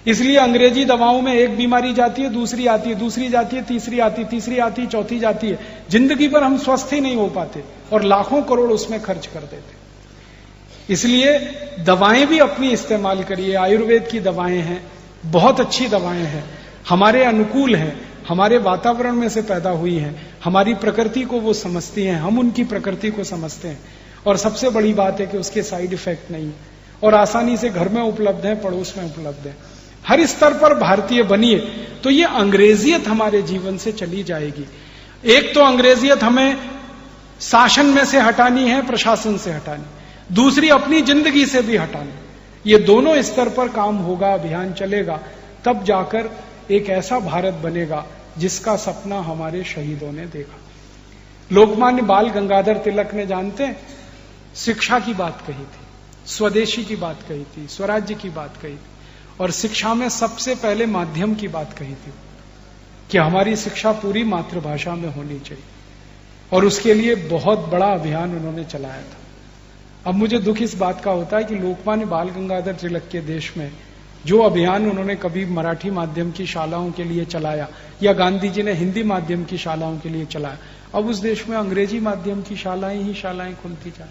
इसलिए अंग्रेजी दवाओं में एक बीमारी जाती है, दूसरी आती है, दूसरी जाती है, तीसरी आती है, तीसरी आती है, चौथी जाती है। जिंदगी भर हम स्वस्थ ही नहीं हो पाते और लाखों करोड़ उसमें खर्च कर देते। इसलिए दवाएं भी अपनी इस्तेमाल करिए। आयुर्वेद की दवाएं हैं, बहुत अच्छी दवाएं हैं, हमारे अनुकूल हैं, हमारे वातावरण में से पैदा हुई हैं, हमारी प्रकृति को वो समझती हैं, हम उनकी प्रकृति को समझते हैं। और सबसे बड़ी बात है कि उसके साइड इफेक्ट नहीं और आसानी से घर में उपलब्ध है, पड़ोस में उपलब्ध है। हर स्तर पर भारतीय बनिए तो ये अंग्रेजियत हमारे जीवन से चली जाएगी। एक तो अंग्रेजियत हमें शासन में से हटानी है, प्रशासन से हटानी, दूसरी अपनी जिंदगी से भी हटानी। ये दोनों स्तर पर काम होगा, अभियान चलेगा, तब जाकर एक ऐसा भारत बनेगा जिसका सपना हमारे शहीदों ने देखा। लोकमान्य बाल गंगाधर तिलक ने, जानते हैं, शिक्षा की बात कही थी, स्वदेशी की बात कही थी, स्वराज्य की बात कही थी, और शिक्षा में सबसे पहले माध्यम की बात कही थी कि हमारी शिक्षा पूरी मातृभाषा में होनी चाहिए। और उसके लिए बहुत बड़ा अभियान उन्होंने चलाया था। अब मुझे दुख इस बात का होता है कि लोकमान्य बाल गंगाधर तिलक के देश में जो अभियान उन्होंने कभी मराठी माध्यम की शालाओं के लिए चलाया या गांधी जी ने हिंदी माध्यम की शालाओं के लिए चलाया, अब उस देश में अंग्रेजी माध्यम की शालाएं खुलती जाए,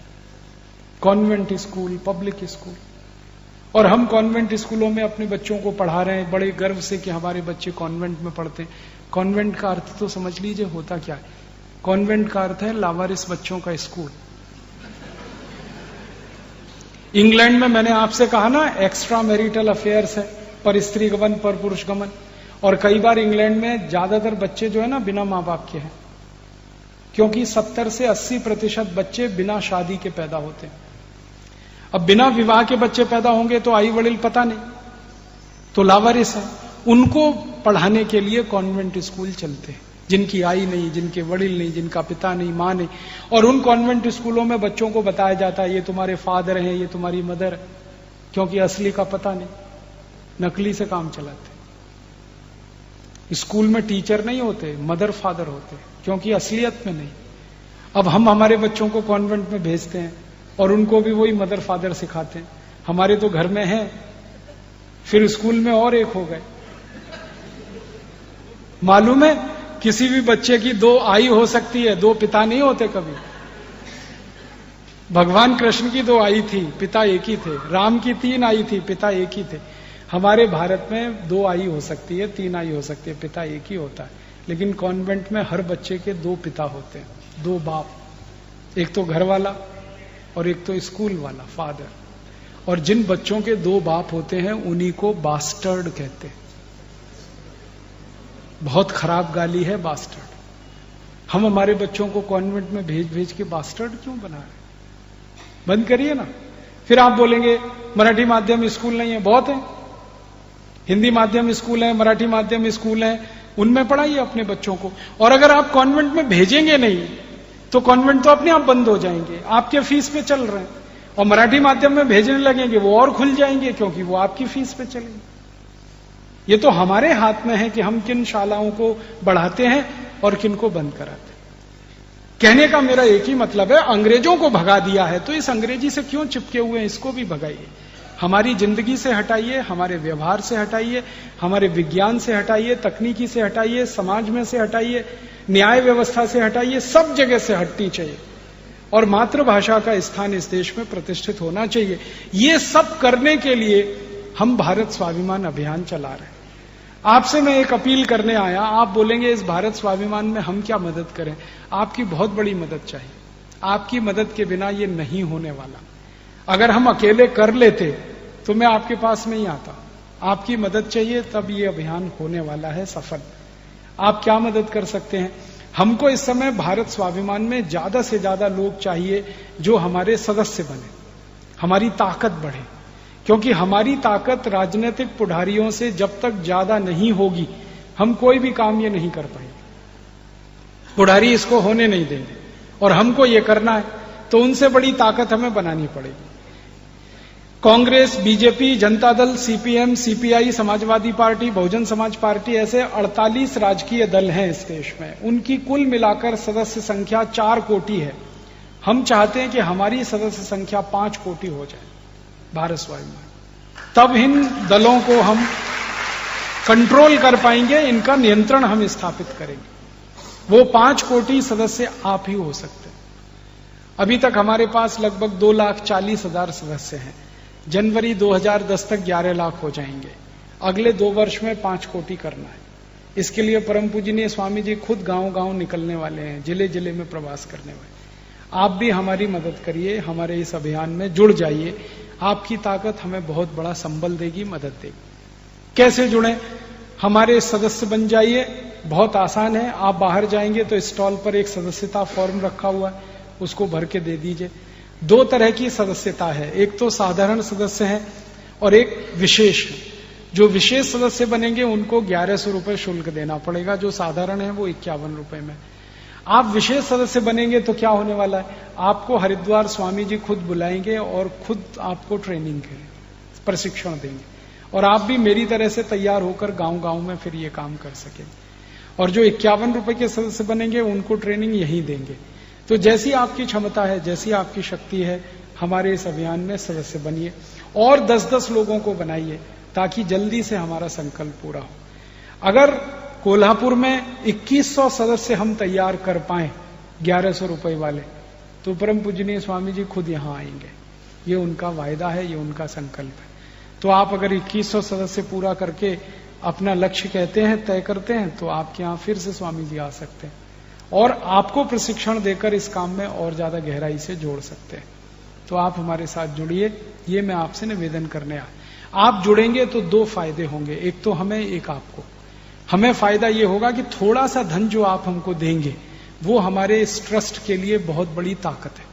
कॉन्वेंट स्कूल, पब्लिक स्कूल। और हम कॉन्वेंट स्कूलों में अपने बच्चों को पढ़ा रहे हैं बड़े गर्व से कि हमारे बच्चे कॉन्वेंट में पढ़ते हैं। कॉन्वेंट का अर्थ तो समझ लीजिए होता क्या है। कॉन्वेंट का अर्थ है लावारिस बच्चों का स्कूल। इंग्लैंड में मैंने आपसे कहा ना एक्स्ट्रा मैरिटल अफेयर्स है, पर स्त्री गमन, पर पुरुष गमन। और कई बार इंग्लैंड में ज्यादातर बच्चे जो है ना बिना मां बाप के हैं, क्योंकि 70 से 80% बच्चे बिना शादी के पैदा होते हैं। अब बिना विवाह के बच्चे पैदा होंगे तो आई वड़िल पता नहीं, तो लावारिस है। उनको पढ़ाने के लिए कॉन्वेंट स्कूल चलते हैं, जिनकी आई नहीं, जिनके वड़िल नहीं, जिनका पिता नहीं, मां नहीं। और उन कॉन्वेंट स्कूलों में बच्चों को बताया जाता है ये तुम्हारे फादर हैं, ये तुम्हारी मदर है, क्योंकि असली का पता नहीं, नकली से काम चलाते। स्कूल में टीचर नहीं होते, मदर फादर होते, क्योंकि असलियत में नहीं। अब हम हमारे बच्चों को कॉन्वेंट में भेजते हैं और उनको भी वही मदर फादर सिखाते हैं। हमारे तो घर में है, फिर स्कूल में और एक हो गए। मालूम है किसी भी बच्चे की 2 आई हो सकती है, 2 पिता नहीं होते कभी। भगवान कृष्ण की 2 आई थी, पिता एक ही थे। राम की 3 आई थी, पिता एक ही थे। हमारे भारत में 2 आई हो सकती है, 3 आई हो सकती है, पिता एक ही होता है। लेकिन कॉन्वेंट में हर बच्चे के 2 पिता होते हैं, 2 बाप, एक तो घर वाला और एक तो स्कूल वाला, फादर। और जिन बच्चों के 2 बाप होते हैं उन्हीं को बास्टर्ड कहते हैं। बहुत खराब गाली है बास्टर्ड। हम हमारे बच्चों को कॉन्वेंट में भेज भेज के बास्टर्ड क्यों बना रहे? बंद करिए ना। फिर आप बोलेंगे मराठी माध्यम स्कूल नहीं है, बहुत है। हिंदी माध्यम स्कूल है, मराठी माध्यम स्कूल है, उनमें पढ़ाइए अपने बच्चों को। और अगर आप कॉन्वेंट में भेजेंगे नहीं तो कॉन्वेंट तो अपने आप बंद हो जाएंगे, आपके फीस पे चल रहे हैं। और मराठी माध्यम में भेजने लगेंगे वो और खुल जाएंगे, क्योंकि वो आपकी फीस पे चलेंगे। ये तो हमारे हाथ में है कि हम किन शालाओं को बढ़ाते हैं और किन को बंद कराते हैं। कहने का मेरा एक ही मतलब है, अंग्रेजों को भगा दिया है तो इस अंग्रेजी से क्यों चिपके हुए हैं, इसको भी भगाइए। हमारी जिंदगी से हटाइए, हमारे व्यवहार से हटाइए, हमारे विज्ञान से हटाइए, तकनीकी से हटाइए, समाज में से हटाइए, न्याय व्यवस्था से हटाइए, सब जगह से हटनी चाहिए। और मातृभाषा का स्थान इस देश में प्रतिष्ठित होना चाहिए। ये सब करने के लिए हम भारत स्वाभिमान अभियान चला रहे हैं। आपसे मैं एक अपील करने आया। आप बोलेंगे इस भारत स्वाभिमान में हम क्या मदद करें? आपकी बहुत बड़ी मदद चाहिए। आपकी मदद के बिना ये नहीं होने वाला। अगर हम अकेले कर लेते तो मैं आपके पास नहीं आता। आपकी मदद चाहिए, तब ये अभियान होने वाला है सफल। आप क्या मदद कर सकते हैं? हमको इस समय भारत स्वाभिमान में ज्यादा से ज्यादा लोग चाहिए जो हमारे सदस्य बने, हमारी ताकत बढ़े। क्योंकि हमारी ताकत राजनीतिक पुढ़ारियों से जब तक ज्यादा नहीं होगी, हम कोई भी काम ये नहीं कर पाएंगे। पुढ़ारी इसको होने नहीं देंगे और हमको ये करना है, तो उनसे बड़ी ताकत हमें बनानी पड़ेगी। Congress, BJP, Janata Dal, CPM, CPI, Samajwadi party, Bahujan Samaj party, ऐसे 48 राजकीय दल हैं इस देश में। उनकी कुल मिलाकर सदस्य संख्या 4 कोटि है। हम चाहते हैं कि हमारी सदस्य संख्या 5 कोटि हो जाए भारत स्वाभिमान। तब इन दलों को हम कंट्रोल कर पाएंगे, इनका नियंत्रण हम स्थापित करेंगे। वो 5 कोटि सदस्य आप ही हो सकते हैं। अभी तक हमारे पास लगभग 2,40,000 सदस्य हैं। जनवरी 2010 तक 11 लाख हो जाएंगे। अगले 2 वर्ष में 5 कोटि करना है। इसके लिए परम पूजनीय स्वामी जी खुद गांव-गांव निकलने वाले हैं, जिले जिले में प्रवास करने वाले। आप भी हमारी मदद करिए, हमारे इस अभियान में जुड़ जाइए। आपकी ताकत हमें बहुत बड़ा संबल देगी, मदद देगी। कैसे जुड़ें? हमारे सदस्य बन जाइए। बहुत आसान है। आप बाहर जाएंगे तो स्टॉल पर एक सदस्यता फॉर्म रखा हुआ है, उसको भर के दे दीजिए। 2 तरह की सदस्यता है, एक तो साधारण सदस्य है और एक विशेष है। जो विशेष सदस्य बनेंगे उनको 1100 रुपए शुल्क देना पड़ेगा, जो साधारण है वो 51 रुपए में। आप विशेष सदस्य बनेंगे तो क्या होने वाला है? आपको हरिद्वार स्वामी जी खुद बुलाएंगे और खुद आपको ट्रेनिंग करेंगे, प्रशिक्षण देंगे, और आप भी मेरी तरह से तैयार होकर गांव-गांव में फिर ये काम कर सकेंगे। और जो 51 रुपए के सदस्य बनेंगे उनको ट्रेनिंग यहीं देंगे। तो जैसी आपकी क्षमता है, जैसी आपकी शक्ति है, हमारे इस अभियान में सदस्य बनिए और 10-10 लोगों को बनाइए ताकि जल्दी से हमारा संकल्प पूरा हो। अगर कोल्हापुर में 2100 सदस्य हम तैयार कर पाए 1100 रुपए वाले, तो परम पूजनीय स्वामी जी खुद यहां आएंगे। ये उनका वायदा है, ये उनका संकल्प है। तो आप अगर 2100 सदस्य पूरा करके अपना लक्ष्य कहते हैं, तय करते हैं, तो आपके यहां फिर से स्वामी जी आ सकते हैं और आपको प्रशिक्षण देकर इस काम में और ज्यादा गहराई से जोड़ सकते हैं। तो आप हमारे साथ जुड़िए, ये मैं आपसे निवेदन करने आया। आप जुड़ेंगे तो 2 फायदे होंगे, एक तो हमें, एक आपको। हमें फायदा ये होगा कि थोड़ा सा धन जो आप हमको देंगे वो हमारे इस ट्रस्ट के लिए बहुत बड़ी ताकत है।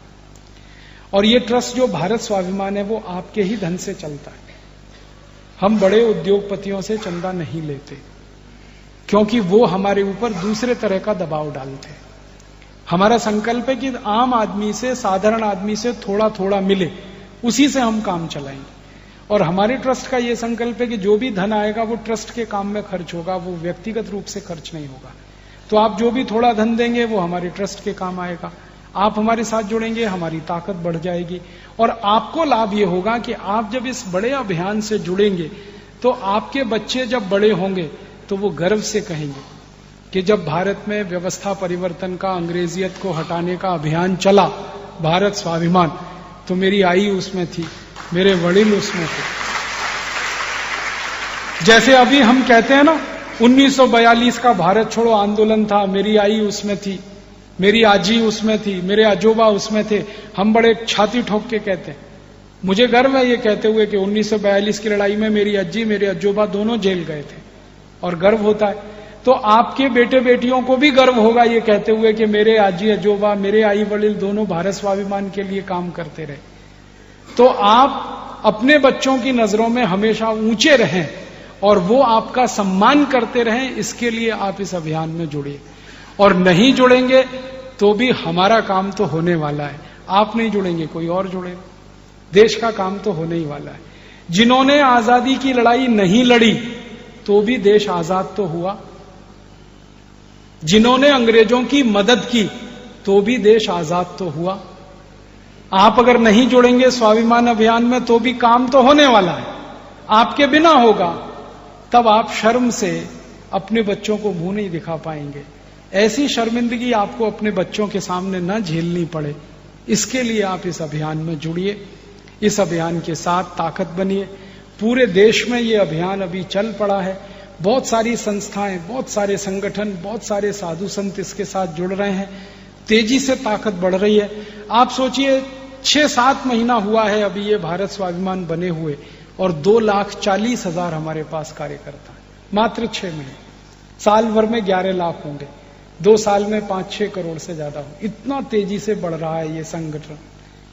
और ये ट्रस्ट जो भारत स्वाभिमान है वो आपके ही धन से चलता है। हम बड़े उद्योगपतियों से चंदा नहीं लेते क्योंकि वो हमारे ऊपर दूसरे तरह का दबाव डालते हैं। हमारा संकल्प है कि आम आदमी से, साधारण आदमी से थोड़ा थोड़ा मिले, उसी से हम काम चलाएंगे। और हमारे ट्रस्ट का ये संकल्प है कि जो भी धन आएगा वो ट्रस्ट के काम में खर्च होगा, वो व्यक्तिगत रूप से खर्च नहीं होगा। तो आप जो भी थोड़ा धन देंगे वो हमारे ट्रस्ट के काम आएगा। आप हमारे साथ जुड़ेंगे, हमारी ताकत बढ़ जाएगी और आपको लाभ ये होगा कि आप जब इस बड़े अभियान से जुड़ेंगे तो आपके बच्चे जब बड़े होंगे तो वो गर्व से कहेंगे कि जब भारत में व्यवस्था परिवर्तन का, अंग्रेजियत को हटाने का अभियान चला, भारत स्वाभिमान, तो मेरी आई उसमें थी, मेरे वडील उसमें थे। जैसे अभी हम कहते हैं ना 1942 का भारत छोड़ो आंदोलन था, मेरी आई उसमें थी, मेरी आजी उसमें थी, मेरे अजोबा उसमें थे। हम बड़े छाती ठोक के कहते हैं। मुझे गर्व है ये कहते हुए कि 1942 की लड़ाई में मेरी अज्जी, मेरे अजोबा दोनों जेल गए थे और गर्व होता है। तो आपके बेटे बेटियों को भी गर्व होगा ये कहते हुए कि मेरे आजी अजोबा, मेरे आई वडील दोनों भारत स्वाभिमान के लिए काम करते रहे। तो आप अपने बच्चों की नजरों में हमेशा ऊंचे रहें और वो आपका सम्मान करते रहें, इसके लिए आप इस अभियान में जुड़िए। और नहीं जुड़ेंगे तो भी हमारा काम तो होने वाला है। आप नहीं जुड़ेंगे, कोई और जुड़ेगा। देश का काम तो होने ही वाला है। जिन्होंने आजादी की लड़ाई नहीं लड़ी तो भी देश आजाद तो हुआ। जिन्होंने अंग्रेजों की मदद की तो भी देश आजाद तो हुआ। आप अगर नहीं जुड़ेंगे स्वाभिमान अभियान में तो भी काम तो होने वाला है, आपके बिना होगा। तब आप शर्म से अपने बच्चों को मुंह नहीं दिखा पाएंगे। ऐसी शर्मिंदगी आपको अपने बच्चों के सामने न झेलनी पड़े, इसके लिए आप इस अभियान में जुड़िए, इस अभियान के साथ ताकत बनिए। पूरे देश में ये अभियान अभी चल पड़ा है। बहुत सारी संस्थाएं, बहुत सारे संगठन, बहुत सारे साधु संत इसके साथ जुड़ रहे हैं। तेजी से ताकत बढ़ रही है। आप सोचिए 6-7 महीना हुआ है अभी ये भारत स्वाभिमान बने हुए और 2,40,000 हमारे पास कार्यकर्ता है, मात्र 6 महीने। साल भर में 11 लाख होंगे, 2 साल में 5-6 करोड़ से ज्यादा हो। इतना तेजी से बढ़ रहा है ये संगठन,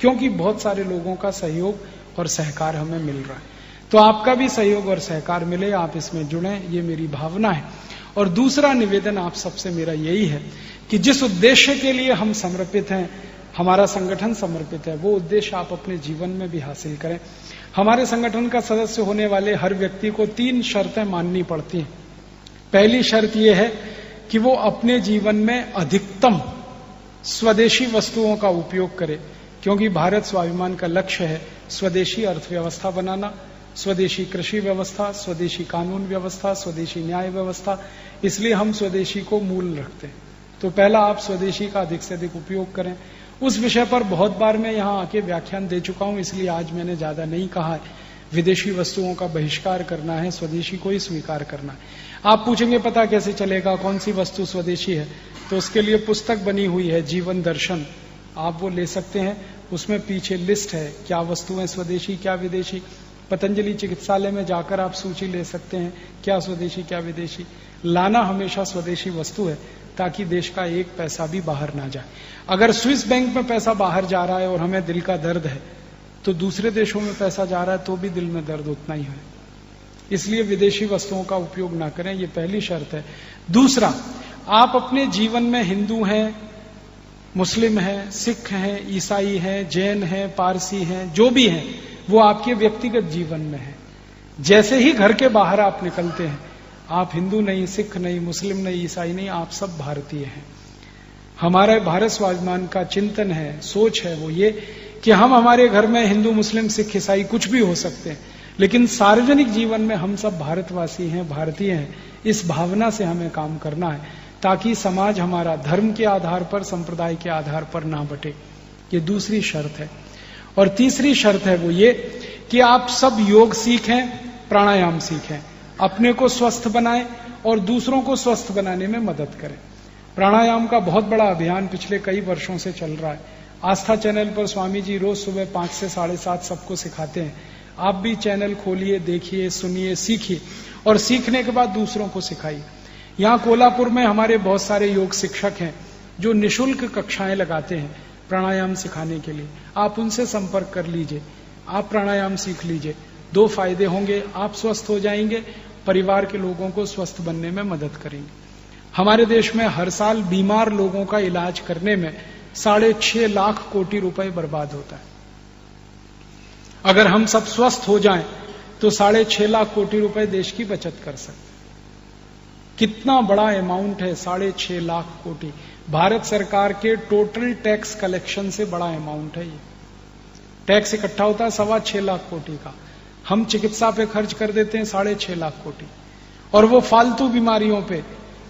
क्योंकि बहुत सारे लोगों का सहयोग और सहकार हमें मिल रहा है। तो आपका भी सहयोग और सहकार मिले, आप इसमें जुड़ें, ये मेरी भावना है। और दूसरा निवेदन आप सबसे मेरा यही है कि जिस उद्देश्य के लिए हम समर्पित हैं, हमारा संगठन समर्पित है, वो उद्देश्य आप अपने जीवन में भी हासिल करें। हमारे संगठन का सदस्य होने वाले हर व्यक्ति को 3 शर्तें माननी पड़ती हैं। पहली शर्त यह है कि वो अपने जीवन में अधिकतम स्वदेशी वस्तुओं का उपयोग करे, क्योंकि भारत स्वाभिमान का लक्ष्य है स्वदेशी अर्थव्यवस्था बनाना, स्वदेशी कृषि व्यवस्था, स्वदेशी कानून व्यवस्था, स्वदेशी न्याय व्यवस्था। इसलिए हम स्वदेशी को मूल रखते हैं। तो पहला, आप स्वदेशी का अधिक से अधिक उपयोग करें। उस विषय पर बहुत बार मैं यहां आके व्याख्यान दे चुका हूं, इसलिए आज मैंने ज्यादा नहीं कहा है। विदेशी वस्तुओं का बहिष्कार करना है, स्वदेशी को ही स्वीकार करना है। आप पूछेंगे पता कैसे चलेगा कौन सी वस्तु स्वदेशी है? तो उसके लिए पुस्तक बनी हुई है, जीवन दर्शन, आप वो ले सकते हैं। उसमें पीछे लिस्ट है क्या वस्तुएं स्वदेशी क्या विदेशी। पतंजलि चिकित्सालय में जाकर आप सूची ले सकते हैं क्या स्वदेशी क्या विदेशी। लाना हमेशा स्वदेशी वस्तु है ताकि देश का एक पैसा भी बाहर ना जाए। अगर स्विस बैंक में पैसा बाहर जा रहा है और हमें दिल का दर्द है, तो दूसरे देशों में पैसा जा रहा है तो भी दिल में दर्द उतना ही है। इसलिए विदेशी वस्तुओं का उपयोग ना करें, ये पहली शर्त है। दूसरा, आप अपने जीवन में हिंदू हैं, मुस्लिम हैं, सिख हैं, ईसाई हैं, जैन हैं, पारसी हैं, जो भी हैं, वो आपके व्यक्तिगत जीवन में है। जैसे ही घर के बाहर आप निकलते हैं, आप हिंदू नहीं, सिख नहीं, मुस्लिम नहीं, ईसाई नहीं, आप सब भारतीय हैं। हमारा भारत स्वाभिमान का चिंतन है, सोच है वो ये कि हम हमारे घर में हिंदू मुस्लिम सिख ईसाई कुछ भी हो सकते हैं, लेकिन सार्वजनिक जीवन में हम सब भारतवासी हैं, भारतीय हैं। इस भावना से हमें काम करना है ताकि समाज हमारा धर्म के आधार पर, संप्रदाय के आधार पर ना बटे। ये दूसरी शर्त है। और तीसरी शर्त है वो ये कि आप सब योग सीखें, प्राणायाम सीखें, अपने को स्वस्थ बनाएं और दूसरों को स्वस्थ बनाने में मदद करें। प्राणायाम का बहुत बड़ा अभियान पिछले कई वर्षों से चल रहा है। आस्था चैनल पर स्वामी जी रोज सुबह 5 से 7:30 सबको सिखाते हैं। आप भी चैनल खोलिए, देखिए, सुनिए, सीखिए और सीखने के बाद दूसरों को सिखाइए। यहाँ कोल्हापुर में हमारे बहुत सारे योग शिक्षक हैं जो निःशुल्क कक्षाएं लगाते हैं प्राणायाम सिखाने के लिए। आप उनसे संपर्क कर लीजिए, आप प्राणायाम सीख लीजिए। 2 फायदे होंगे, आप स्वस्थ हो जाएंगे, परिवार के लोगों को स्वस्थ बनने में मदद करेंगे। हमारे देश में हर साल बीमार लोगों का इलाज करने में 6.5 लाख कोटि रुपए बर्बाद होता है। अगर हम सब स्वस्थ हो जाएं तो 6.5 लाख कोटि रुपए देश की बचत कर सकते हैं। कितना बड़ा अमाउंट है 6.5 लाख कोटि। भारत सरकार के टोटल टैक्स कलेक्शन से बड़ा अमाउंट है ये। टैक्स इकट्ठा होता है 6.25 लाख कोटि का, हम चिकित्सा पे खर्च कर देते हैं 6.5 लाख कोटि, और वो फालतू बीमारियों पे,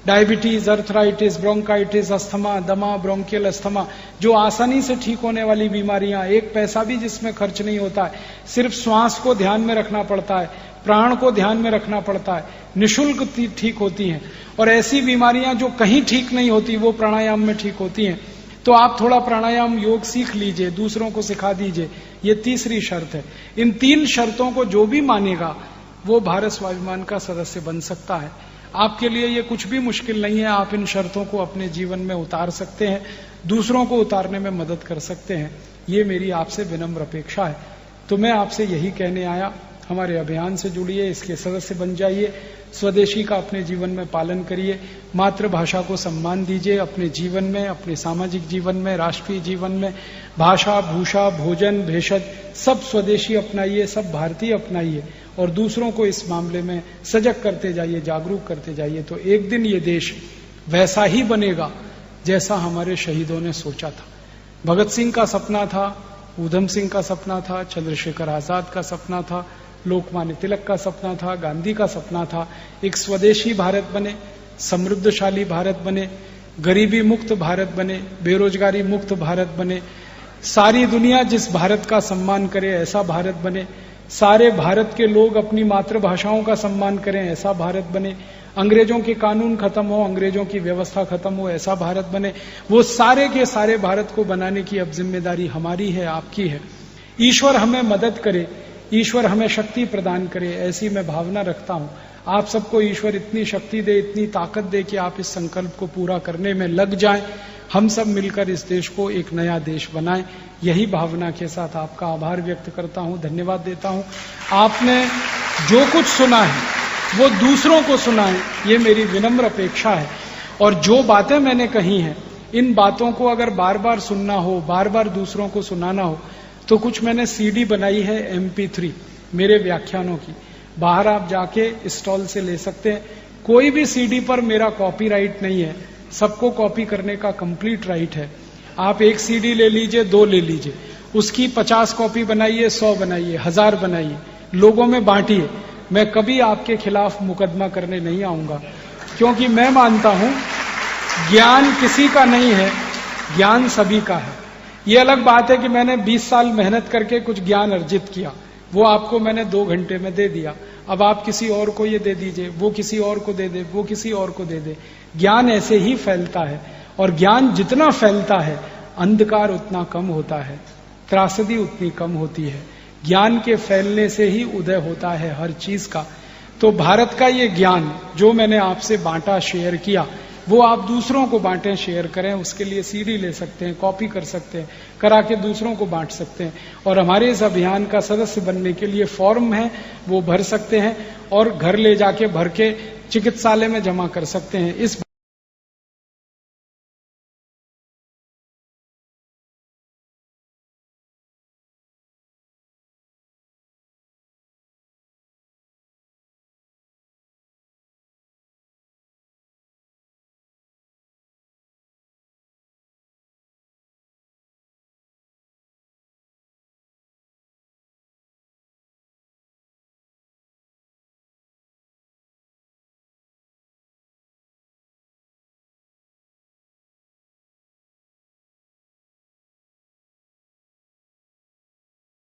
डायबिटीज, अर्थराइटिस, ब्रोंकाइटिस, अस्थमा, दमा, ब्रोंकियल अस्थमा, जो आसानी से ठीक होने वाली बीमारियां, 1 पैसा भी जिसमें खर्च नहीं होता है, सिर्फ श्वास को ध्यान में रखना पड़ता है, प्राण को ध्यान में रखना पड़ता है, निःशुल्क ठीक होती हैं। और ऐसी बीमारियां जो कहीं ठीक नहीं होती वो प्राणायाम में ठीक होती हैं। तो आप थोड़ा प्राणायाम योग सीख लीजिए, दूसरों को सिखा दीजिए। ये तीसरी शर्त है। इन 3 शर्तों को जो भी मानेगा वो भारत स्वाभिमान का सदस्य बन सकता है। आपके लिए ये कुछ भी मुश्किल नहीं है, आप इन शर्तों को अपने जीवन में उतार सकते हैं, दूसरों को उतारने में मदद कर सकते हैं। ये मेरी आपसे विनम्र अपेक्षा है। तो मैं आपसे यही कहने आया, हमारे अभियान से जुड़िए, इसके सदस्य बन जाइए, स्वदेशी का अपने जीवन में पालन करिए, मातृभाषा को सम्मान दीजिए अपने जीवन में, अपने सामाजिक जीवन में, राष्ट्रीय जीवन में। भाषा, भूषा, भोजन, भेषज सब स्वदेशी अपनाइए, सब भारतीय अपनाइए और दूसरों को इस मामले में सजग करते जाइए, जागरूक करते जाइए। तो एक दिन ये देश वैसा ही बनेगा जैसा हमारे शहीदों ने सोचा था। भगत सिंह का सपना था, ऊधम सिंह का सपना था, चंद्रशेखर आजाद का सपना था, लोकमान्य तिलक का सपना था, गांधी का सपना था। एक स्वदेशी भारत बने, समृद्धशाली भारत बने, गरीबी मुक्त भारत बने, बेरोजगारी मुक्त भारत बने, सारी दुनिया जिस भारत का सम्मान करे ऐसा भारत बने, सारे भारत के लोग अपनी मातृभाषाओं का सम्मान करें ऐसा भारत बने, अंग्रेजों के कानून खत्म हो, अंग्रेजों की व्यवस्था खत्म हो, ऐसा भारत बने। वो सारे के सारे भारत को बनाने की अब जिम्मेदारी हमारी है, आपकी है। ईश्वर हमें मदद करे, ईश्वर हमें शक्ति प्रदान करे, ऐसी मैं भावना रखता हूं। आप सबको ईश्वर इतनी शक्ति दे, इतनी ताकत दे कि आप इस संकल्प को पूरा करने में लग जाएं। हम सब मिलकर इस देश को एक नया देश बनाएं। यही भावना के साथ आपका आभार व्यक्त करता हूं, धन्यवाद देता हूं। आपने जो कुछ सुना है वो दूसरों को सुनाएं, ये मेरी विनम्र अपेक्षा है। और जो बातें मैंने कही हैं, इन बातों को अगर बार बार सुनना हो, बार बार दूसरों को सुनाना हो, तो कुछ मैंने CD बनाई है MP3 मेरे व्याख्यानों की, बाहर आप जाके स्टॉल से ले सकते हैं। कोई भी CD पर मेरा कॉपीराइट नहीं है, सबको कॉपी करने का कंप्लीट राइट है। आप 1 CD ले लीजिए, 2 ले लीजिए, उसकी 50 कॉपी बनाइए, 100 बनाइए, 1000 बनाइए, लोगों में बांटिए। मैं कभी आपके खिलाफ मुकदमा करने नहीं आऊंगा, क्योंकि मैं मानता हूं ज्ञान किसी का नहीं है, ज्ञान सभी का है। ये अलग बात है कि मैंने 20 साल मेहनत करके कुछ ज्ञान अर्जित किया, वो आपको मैंने 2 घंटे में दे दिया। अब आप किसी और को ये दे दीजिए, वो किसी और को दे दे, वो किसी और को दे दे। ज्ञान ऐसे ही फैलता है, और ज्ञान जितना फैलता है अंधकार उतना कम होता है, त्रासदी उतनी कम होती है। ज्ञान के फैलने से ही उदय होता है हर चीज का। तो भारत का ये ज्ञान जो मैंने आपसे बांटा, शेयर किया, वो आप दूसरों को बांटें, शेयर करें। उसके लिए CD ले सकते हैं, कॉपी कर सकते हैं, करा के दूसरों को बांट सकते हैं। और हमारे इस अभियान का सदस्य बनने के लिए फॉर्म है, वो भर सकते हैं और घर ले जाके भर के चिकित्सालय में जमा कर सकते हैं। इस